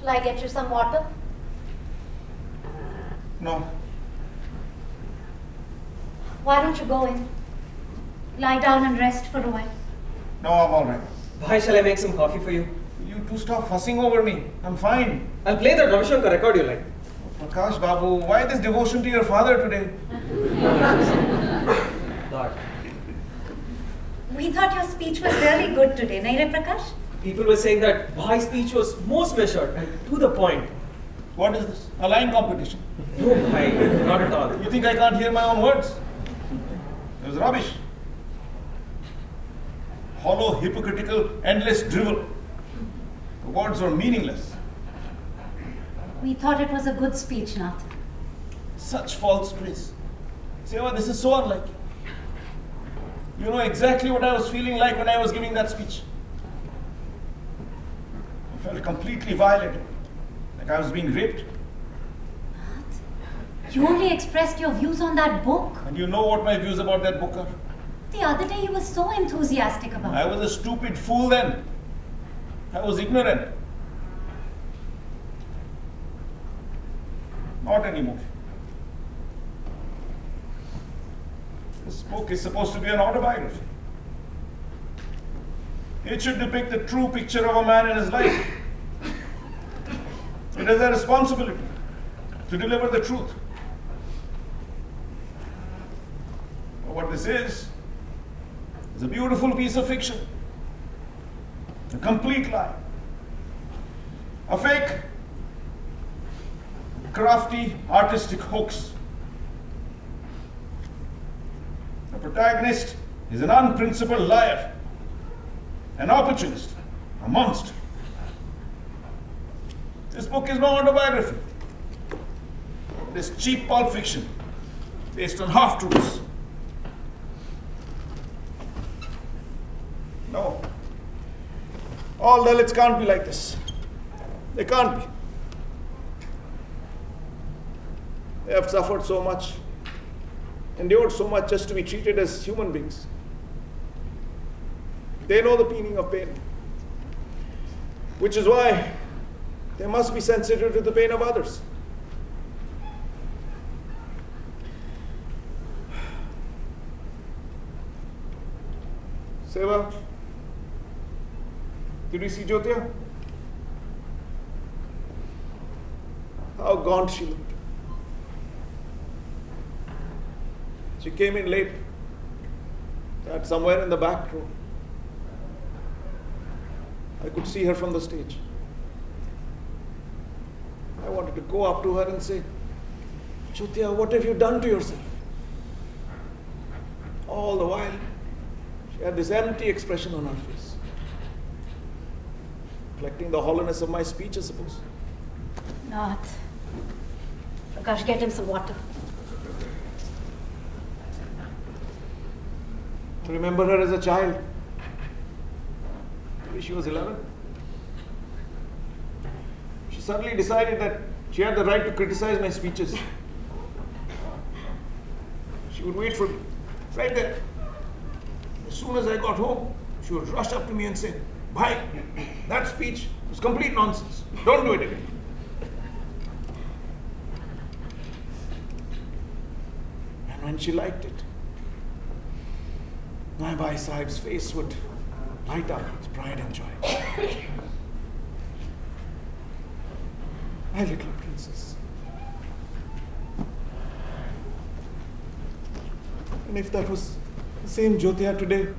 Shall I get you some water? No. Why don't you go in? Lie down and rest for a while. No, I'm all right. Why shall I make some coffee for you? You two stop fussing over me. I'm fine. I'll play the Ravi Shankar record you like. Prakash Babu, why this devotion to your father today? Lord. We thought your speech was really good today, nahi re Prakash? People were saying that my speech was most measured and to the point. What is this? A lying competition? No, bhai, not at all. You think I can't hear my own words? It was rubbish. Hollow, hypocritical, endless drivel. The words were meaningless. We thought it was a good speech, Nath. Such false praise. Seva, this is so unlike you. You know exactly what I was feeling like when I was giving that speech. I felt completely violated, like I was being raped. Nath, you only expressed your views on that book. And you know what my views about that book are? The other day you were so enthusiastic about I it. was a stupid fool then. I was ignorant. Not anymore. This book is supposed to be an autobiography. It should depict the true picture of a man in his life. It has a responsibility to deliver the truth. But what this is a beautiful piece of fiction. A complete lie. A fake, crafty, artistic hoax. The protagonist is an unprincipled liar, an opportunist, a monster. This book is no autobiography. It is cheap pulp fiction based on half-truths. No. All Dalits can't be like this. They can't be. They have suffered so much, endured so much just to be treated as human beings. They know the meaning of pain, which is why they must be sensitive to the pain of others. Seva, did you see Jyotia? How gaunt she looked. She came in late, sat somewhere in the back row. I could see her from the stage. I wanted to go up to her and say, Jyotia, what have you done to yourself? All the while, she had this empty expression on her face, reflecting the hollowness of my speech, I suppose. Nath. Prakash, get him some water. I remember her as a child. Maybe she was 11. She suddenly decided that she had the right to criticize my speeches. She would wait for me, right there. As soon as I got home, she would rush up to me and say, Bhai, that speech was complete nonsense. Don't do it again. And when she liked it, my Bhai Sahib's face would light up with pride and joy. My little princess. And if that was the same Jyotia today.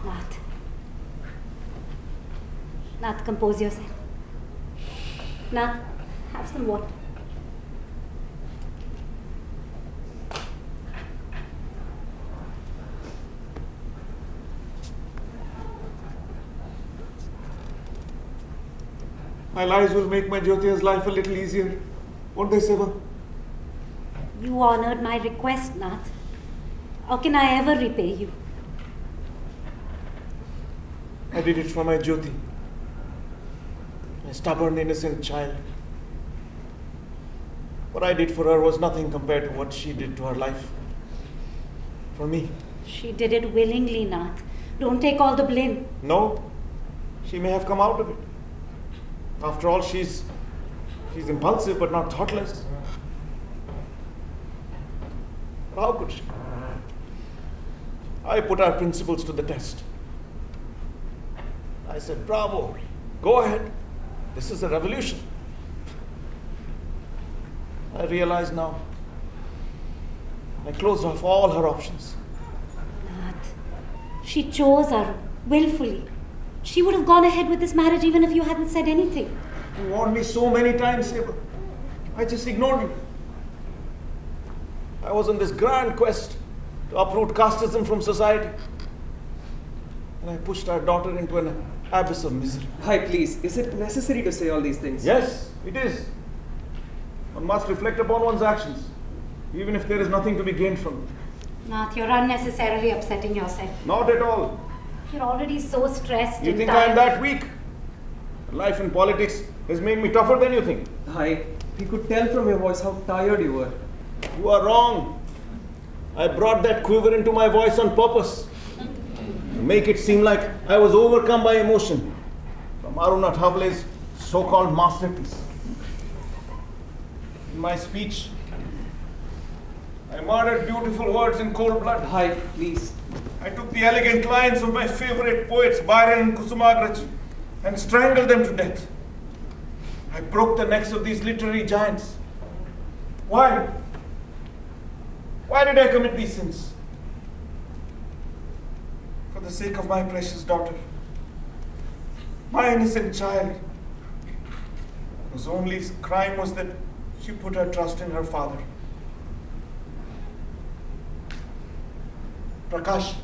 Nath. Nath, compose yourself. Nath, have some water. My lies will make my Jyotia's life a little easier. Won't they, Seva? You honored my request, Nath. How can I ever repay you? I did it for my Jyoti. My stubborn, innocent child. What I did for her was nothing compared to what she did to her life. For me. She did it willingly, Nath. Don't take all the blame. No. She may have come out of it. After all, she's impulsive but not thoughtless. But how could she? I put our principles to the test. I said, bravo, go ahead. This is a revolution. I realize now I closed off all her options. Nath, she chose Arun willfully. She would have gone ahead with this marriage even if you hadn't said anything. You warned me so many times, Seba. I just ignored you. I was on this grand quest to uproot casteism from society. And I pushed our daughter into an abyss of misery. Bhai, please, is it necessary to say all these things? Yes, it is. One must reflect upon one's actions, even if there is nothing to be gained from it. Nath, you're unnecessarily upsetting yourself. Not at all. You're already so stressed. You and think tired. I am that weak? Life in politics has made me tougher than you think. Bhai, we could tell from your voice how tired you were. You are wrong. I brought that quiver into my voice on purpose. To make it seem like I was overcome by emotion from Aruna Thavle's so-called masterpiece. In my speech, I murdered beautiful words in cold blood. Bhai, please. I took the elegant lines of my favorite poets, Byron and Kusumagraj, and strangled them to death. I broke the necks of these literary giants. Why? Why did I commit these sins? For the sake of my precious daughter, my innocent child, whose only crime was that she put her trust in her father. Prakash,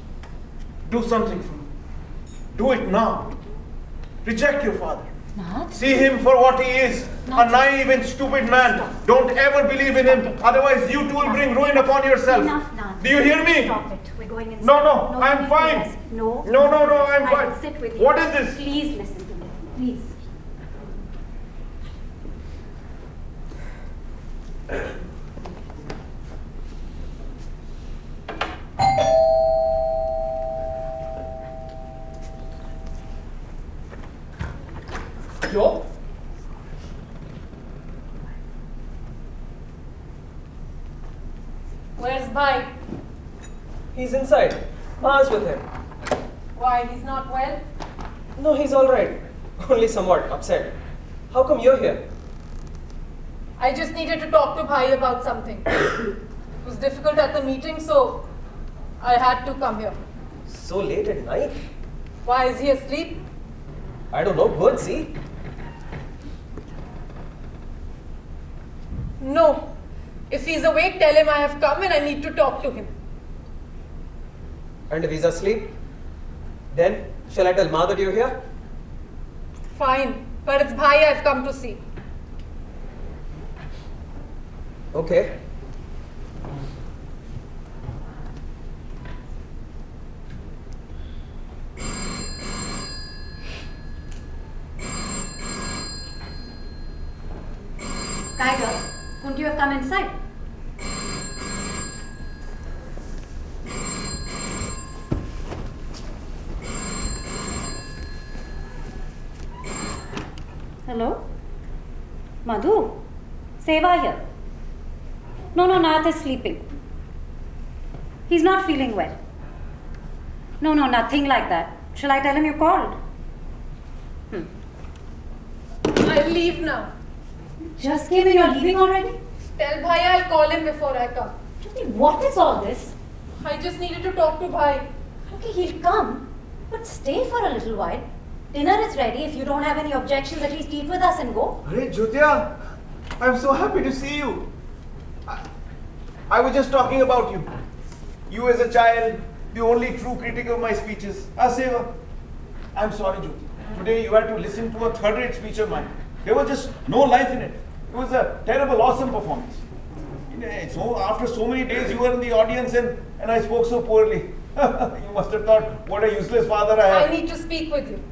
do something for me. Do it now. Reject your father. Nath? See him for what he is, a naive and stupid man. Don't ever believe in him, otherwise you too will bring ruin upon yourself. Enough, Nath. Do you hear me? Stop it. We're going inside. No, I'm please, fine. yes. No. No, I'm I fine. will sit with you. What is this? Please listen to me. Please. Joe? Where's Bhai? He's inside. Ma's with him. Why, he's not well? No, he's alright. Only somewhat upset. How come you're here? I just needed to talk to Bhai about something. It was difficult at the meeting, so I had to come here. So late at night? Why, is he asleep? I don't know. Go and see. No. If he's awake, tell him I have come and I need to talk to him. And if he's asleep? Then, shall I tell Ma that you're here? Fine, but it's Bhai I've come to see. Okay. Tiger, couldn't you have come inside? Hello? Madhu? Seva here. No, Nath is sleeping. He's not feeling well. No, nothing like that. Shall I tell him you called? I'll leave now. Just came and you're leaving already? Tell Bhai I'll call him before I come. What is all this? I just needed to talk to Bhai. Okay, he'll come, but stay for a little while. Dinner is ready. If you don't have any objections, at least eat with us and go. Hey, Jyotya, I'm so happy to see you. I was just talking about you. You as a child, the only true critic of my speeches. Seva. I'm sorry, Jyoti. Today you had to listen to a third-rate speech of mine. There was just no life in it. It was a terrible, awesome performance. So after so many days you were in the audience and I spoke so poorly. You must have thought, what a useless father I have. I need to speak with you.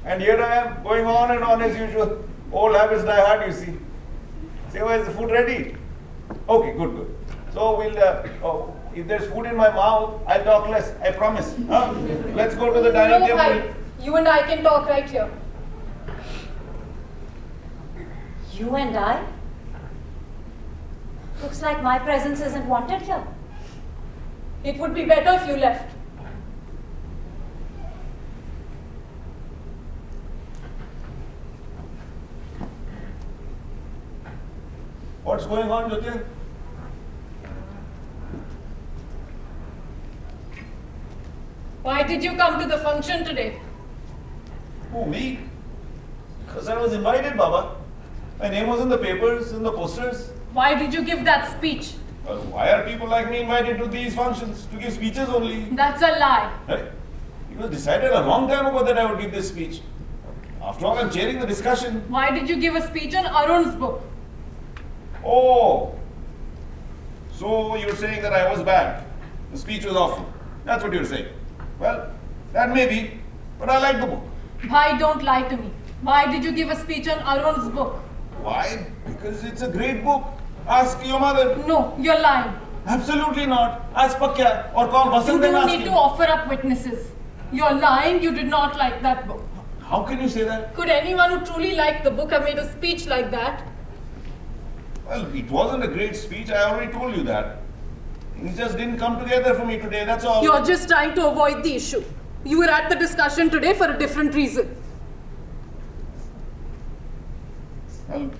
And here I am, going on and on as usual. Old habits die hard, you see. Seva, is the food ready? Okay, good. So we'll, if there's food in my mouth, I'll talk less, I promise. Let's go to the dining No, table. Bhai. You and I can talk right here. You and I? Looks like my presence isn't wanted here. It would be better if you left. What's going on, Jyotya? did you come to the function today? Who, me? Because I was invited, Baba. My name was in the papers, in the posters. Why did you give that speech? Well, why are people like me invited to these functions? To give speeches only? That's a lie. Hey, it was decided a long time ago that I would give this speech. After all, I'm chairing the discussion. Why did you give a speech on Arun's book? Oh, so you're saying that I was bad. The speech was awful. That's what you're saying. Well, that may be, but I like the book. Bhai, don't lie to me. Why did you give a speech on Arun's book? Why? Because it's a great book. Ask your mother. No, you're lying. Absolutely not. Ask Pakya or call You Basant and don't ask need him. to offer up witnesses. You're lying, you did not like that book. How can you say that? Could anyone who truly liked the book have made a speech like that? Well, it wasn't a great speech. I already told you that. Things just didn't come together for me today, that's all. You're just trying to avoid the issue. You were at the discussion today for a different reason. Well,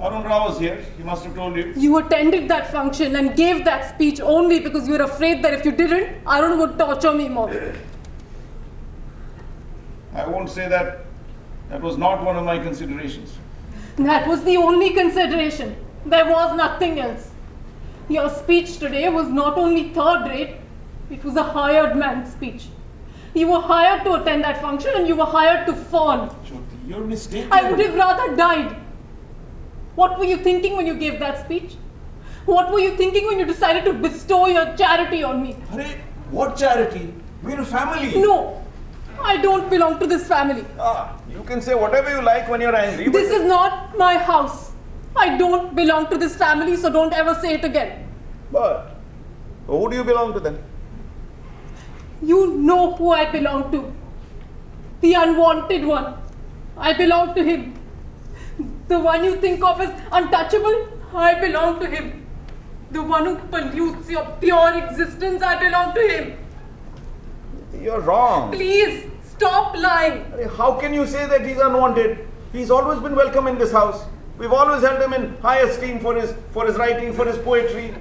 Arun Rao was here. He must have told you. You attended that function and gave that speech only because you were afraid that if you didn't, Arun would torture me more. I won't say that. That was not one of my considerations. That was the only consideration. There was nothing else. Your speech today was not only third rate, it was a hired man's speech. You were hired to attend that function and you were hired to fawn. Jyoti, you're mistaken. I would have rather died. What were you thinking when you gave that speech? What were you thinking when you decided to bestow your charity on me? Arey, what charity? We're a family. No, I don't belong to this family. You can say whatever you like when you're angry. but- This is not my house. I don't belong to this family, so don't ever say it again. But who do you belong to then? You know who I belong to. The unwanted one. I belong to him. The one you think of as untouchable, I belong to him. The one who pollutes your pure existence, I belong to him. You're wrong. Please, stop lying. Arey, how can you say that he's unwanted? He's always been welcome in this house. We've always held him in high esteem for his writing, for his poetry.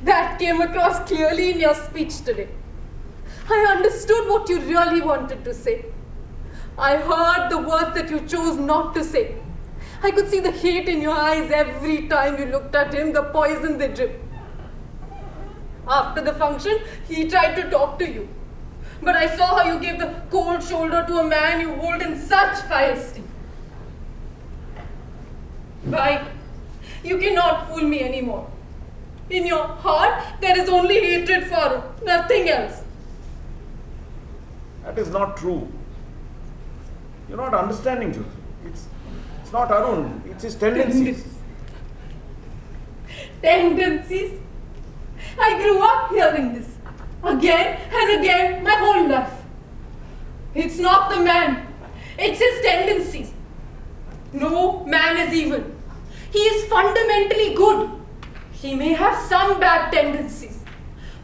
That came across clearly in your speech today. I understood what you really wanted to say. I heard the words that you chose not to say. I could see the hate in your eyes every time you looked at him, the poison they drip. After the function, he tried to talk to you. But I saw how you gave the cold shoulder to a man you hold in such high esteem. Bye. You cannot fool me anymore. In your heart, there is only hatred for him, nothing else. That is not true. You're not understanding, Jyoti. It's not Arun. It's his tendencies. Tendencies? I grew up hearing this again and again my whole life. It's not the man. It's his tendencies. No man is evil. He is fundamentally good. He may have some bad tendencies.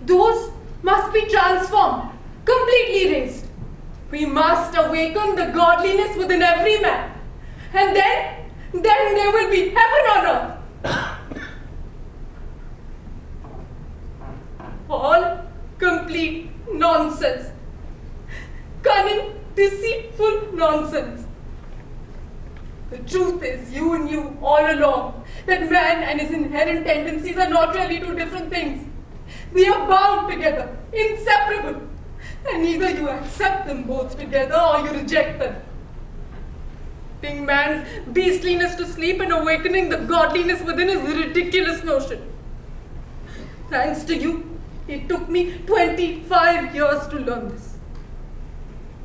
Those must be transformed, completely raised. We must awaken the godliness within every man. And then there will be heaven on earth. All complete nonsense. Cunning, deceitful nonsense. The truth is, you knew all along that man and his inherent tendencies are not really two different things. They are bound together, inseparable. And either you accept them both together or you reject them. Putting man's beastliness to sleep and awakening the godliness within is a ridiculous notion. Thanks to you, it took me 25 years to learn this.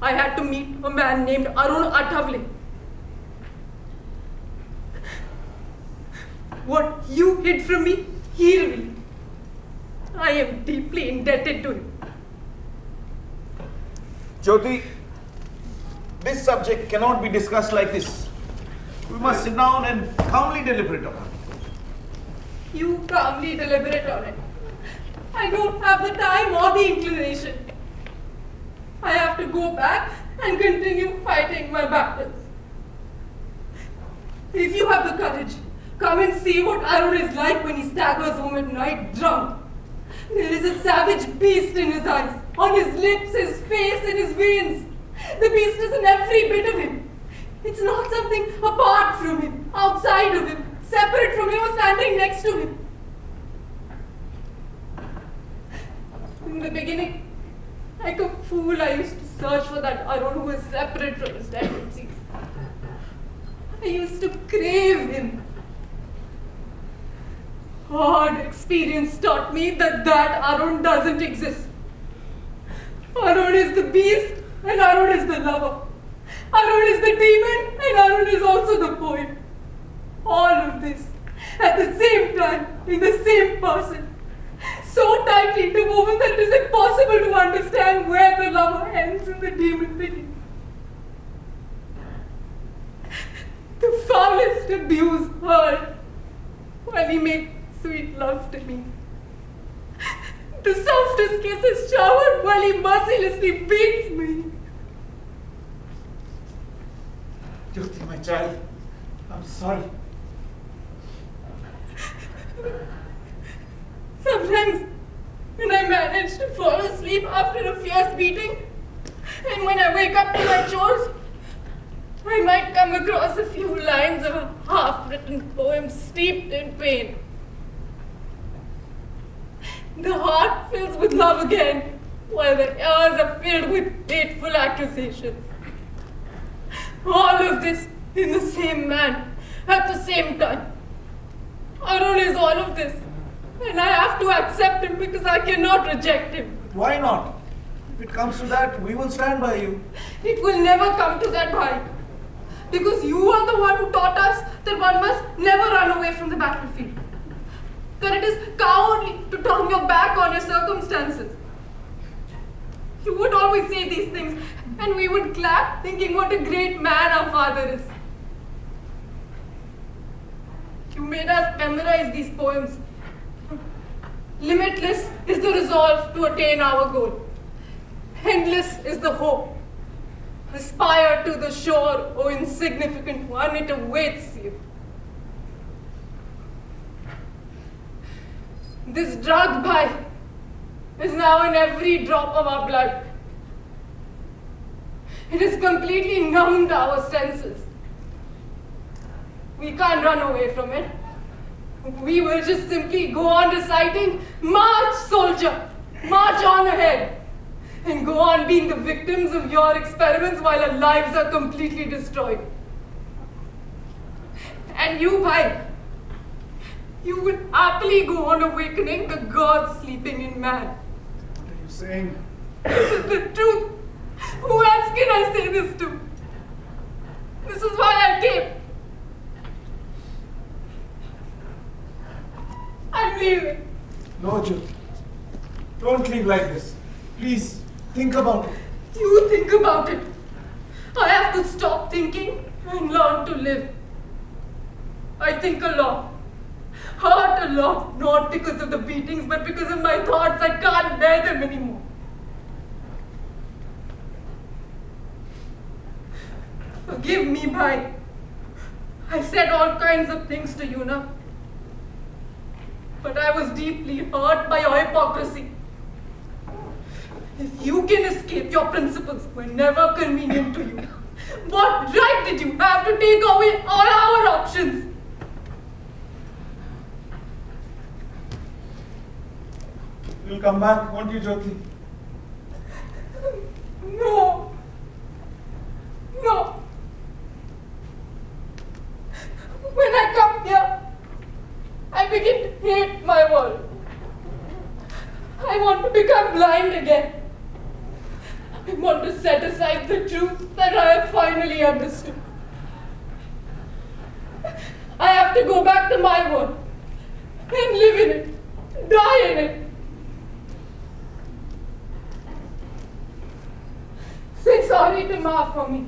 I had to meet a man named Arun Athavale. What you hid from me, he revealed. I am deeply indebted to him. Jyoti, this subject cannot be discussed like this. We must sit down and calmly deliberate upon it. You calmly deliberate on it. I don't have the time or the inclination. I have to go back and continue fighting my battles. If you have the courage, come and see what Arun is like when he staggers home at night drunk. There is a savage beast in his eyes. On his lips, his face, and his veins. The beast is in every bit of him. It's not something apart from him, outside of him, separate from him, or standing next to him. In the beginning, like a fool, I used to search for that Arun who was separate from his tendencies. I used to crave him. Hard experience taught me that Arun doesn't exist. Arun is the beast and Arun is the lover. Arun is the demon and Arun is also the poet. All of this at the same time, in the same person. So tightly interwoven that it is impossible to understand where the lover ends and the demon begins. The foulest abuse heard while he made sweet love to me. The softest kisses showered while he mercilessly beats me. Jyoti, my child, I'm sorry. Sometimes, when I manage to fall asleep after a fierce beating, and when I wake up to my chores, I might come across a few lines of a half-written poem steeped in pain. The heart fills with love again, while the ears are filled with hateful accusations. All of this in the same man, at the same time. Arun is all of this, and I have to accept him because I cannot reject him. Why not? If it comes to that, we will stand by you. It will never come to that, Bhai. Because you are the one who taught us that one must never run away from the battlefield. That it is cowardly to turn your back on your circumstances. You would always say these things, and we would clap, thinking what a great man our father is. You made us memorize these poems. Limitless is the resolve to attain our goal. Endless is the hope. Aspire to the shore, O insignificant one, it awaits you. This drug, Bhai, is now in every drop of our blood. It has completely numbed our senses. We can't run away from it. We will just simply go on reciting, "March, soldier, march on ahead," and go on being the victims of your experiments while our lives are completely destroyed. And you, Bhai, you will happily go on awakening the God sleeping in man. What are you saying? This is the truth. Who else can I say this to? This is why I came. I'm leaving. No, Jyoti. Don't leave like this. Please, think about it. You think about it. I have to stop thinking and learn to live. I think a lot. Hurt a lot, not because of the beatings, but because of my thoughts. I can't bear them anymore. Forgive me, Bhai. I said all kinds of things to you now. But I was deeply hurt by your hypocrisy. If you can escape your principles whenever convenient to you, what right did you have to take away all our options? You'll come back, won't you, Jyoti? No. No. When I come here, I begin to hate my world. I want to become blind again. I want to set aside the truth that I have finally understood. I have to go back to my world and live in it, die in it. Say sorry to Ma for me.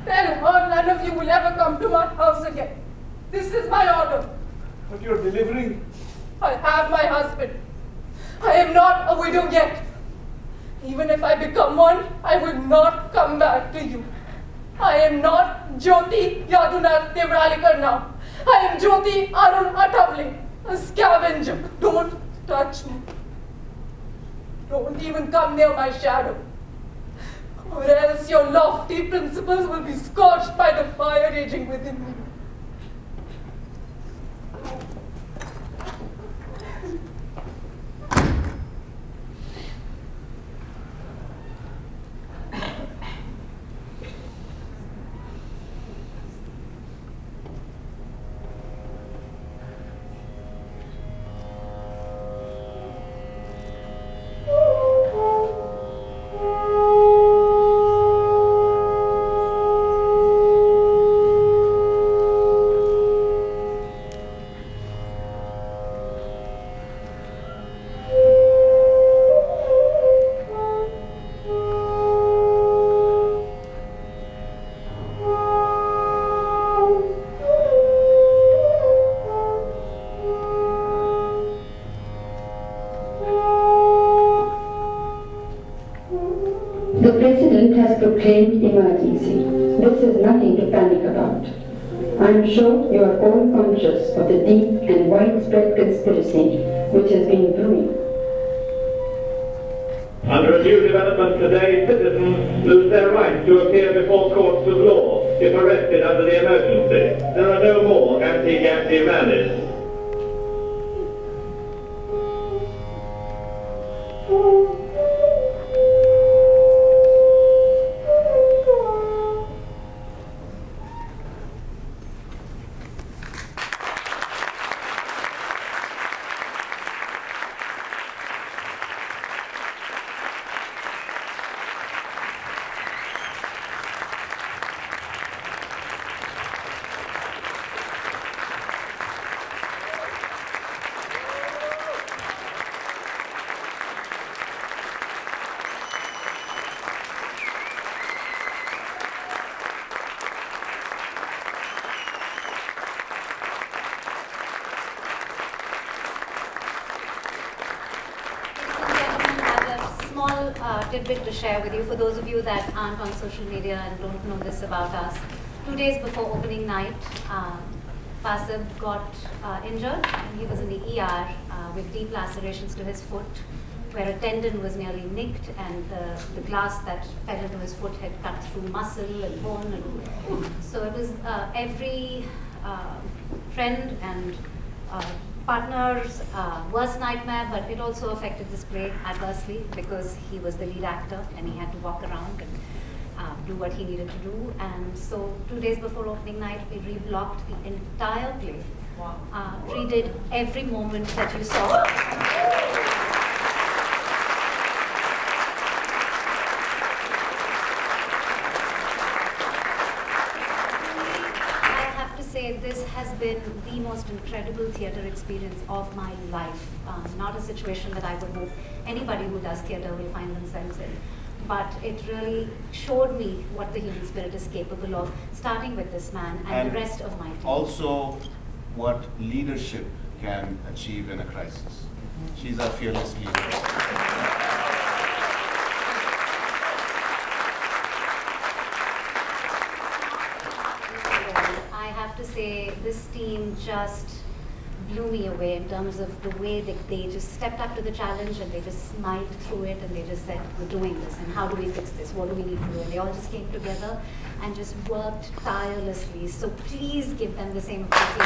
Tell her none of you will ever come to my house again. This is my order. But you're delivering. I have my husband. I am not a widow yet. Even if I become one, I will not come back to you. I am not Jyoti Yadunath Devralikar now. I am Jyoti Arun Athavle, a scavenger. Don't touch me. Don't even come near my shadow, or else your lofty principles will be scorched by the fire raging within me. The President has proclaimed emergency. This is nothing to panic about. I am sure you are all conscious of the deep and widespread conspiracy which has been brewing. Under a new development today, citizens lose their right to appear before courts of law if arrested under the emergency. There are no more anti-Gandhi rallies. Tidbit to share with you for those of you that aren't on social media and don't know this about us. 2 days before opening night, Pasib got injured and he was in the ER with deep lacerations to his foot where a tendon was nearly nicked and the glass that fell into his foot had cut through muscle and bone. And so it was every friend and partner's worst nightmare, but it also affected this play adversely because he was the lead actor and he had to walk around and do what he needed to do. And so 2 days before opening night, we reblocked the entire play. Wow. Redid every moment that you saw. This has been the most incredible theatre experience of my life. Not a situation that I would hope anybody who does theatre will find themselves in. But it really showed me what the human spirit is capable of, starting with this man and the rest of my team. Also, what leadership can achieve in a crisis. She's our fearless leader. To say this team just blew me away in terms of the way that they just stepped up to the challenge and they just smiled through it and they just said, we're doing this and how do we fix this? What do we need to do? And they all just came together and just worked tirelessly. So please give them the same appreciation.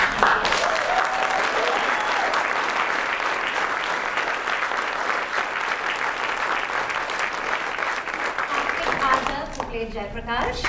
Arthur, who played Jaiprakash.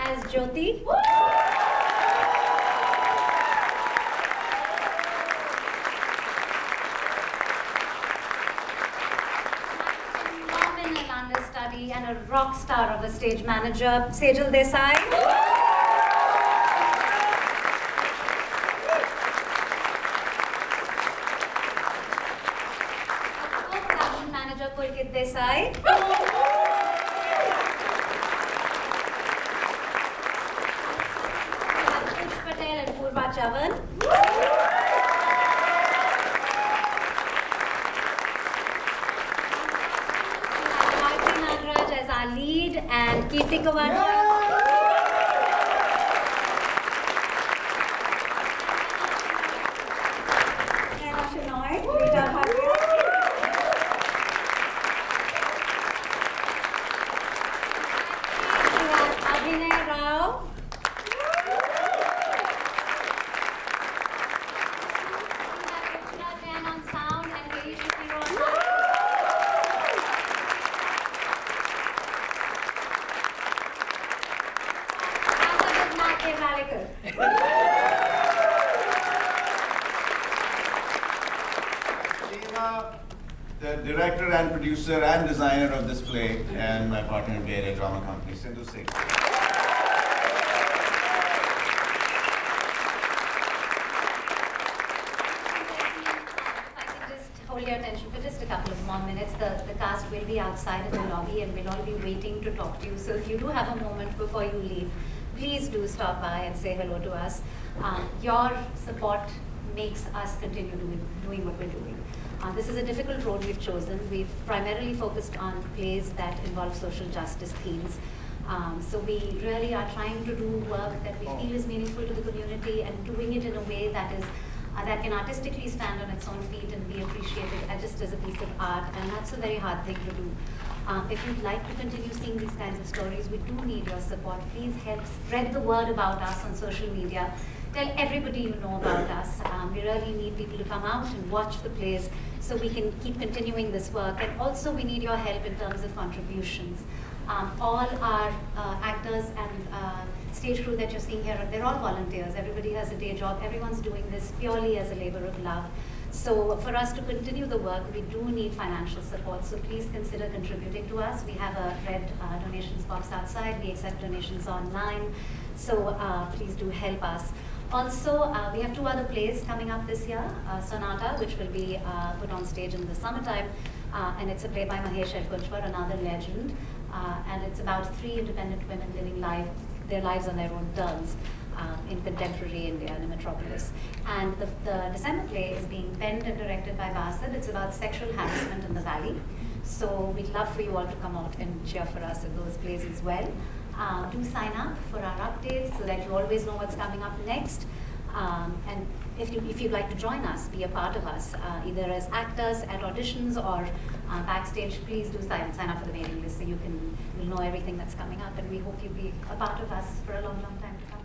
As Jyoti. Phenomenal understudy and a rock star of a stage manager, Sejal Desai. Production manager, Pulkit Desai. Chavan. our lead and Kirti Kawacha. The director and producer and designer of this play, and my partner in Vijay drama company, Sindu Singh. Hold your attention for just a couple of more minutes. The cast will be outside in the lobby and we'll all be waiting to talk to you. So if you do have a moment before you leave, please do stop by and say hello to us. Your support makes us continue doing what we're doing. This is a difficult road we've chosen. We've primarily focused on plays that involve social justice themes. So we really are trying to do work that we feel is meaningful to the community and doing it in a way that is that can artistically stand on its own feet and be appreciated just as a piece of art, and that's a very hard thing to do. If you'd like to continue seeing these kinds of stories, we do need your support. Please help spread the word about us on social media. Tell everybody you know about us. We really need people to come out and watch the plays so we can keep continuing this work. And also we need your help in terms of contributions. All our actors and stage crew that you're seeing here, they're all volunteers. Everybody has a day job. Everyone's doing this purely as a labor of love. So for us to continue the work, we do need financial support. So please consider contributing to us. We have a red donations box outside. We accept donations online. So please do help us. Also, we have two other plays coming up this year. Sonata, which will be put on stage in the summertime. And it's a play by Mahesh Elkunchwar, another legend. And it's about 3 independent women living their lives on their own terms in contemporary India, in a metropolis. And the December play is being penned and directed by Basad. It's about sexual harassment in the valley. So we'd love for you all to come out and cheer for us in those plays as well. Do sign up for our updates so that you always know what's coming up next. And if you'd like to join us, be a part of us, either as actors at auditions or backstage, please do sign up for the mailing list so you'll know everything that's coming up, and we hope you'll be a part of us for a long, long time to come.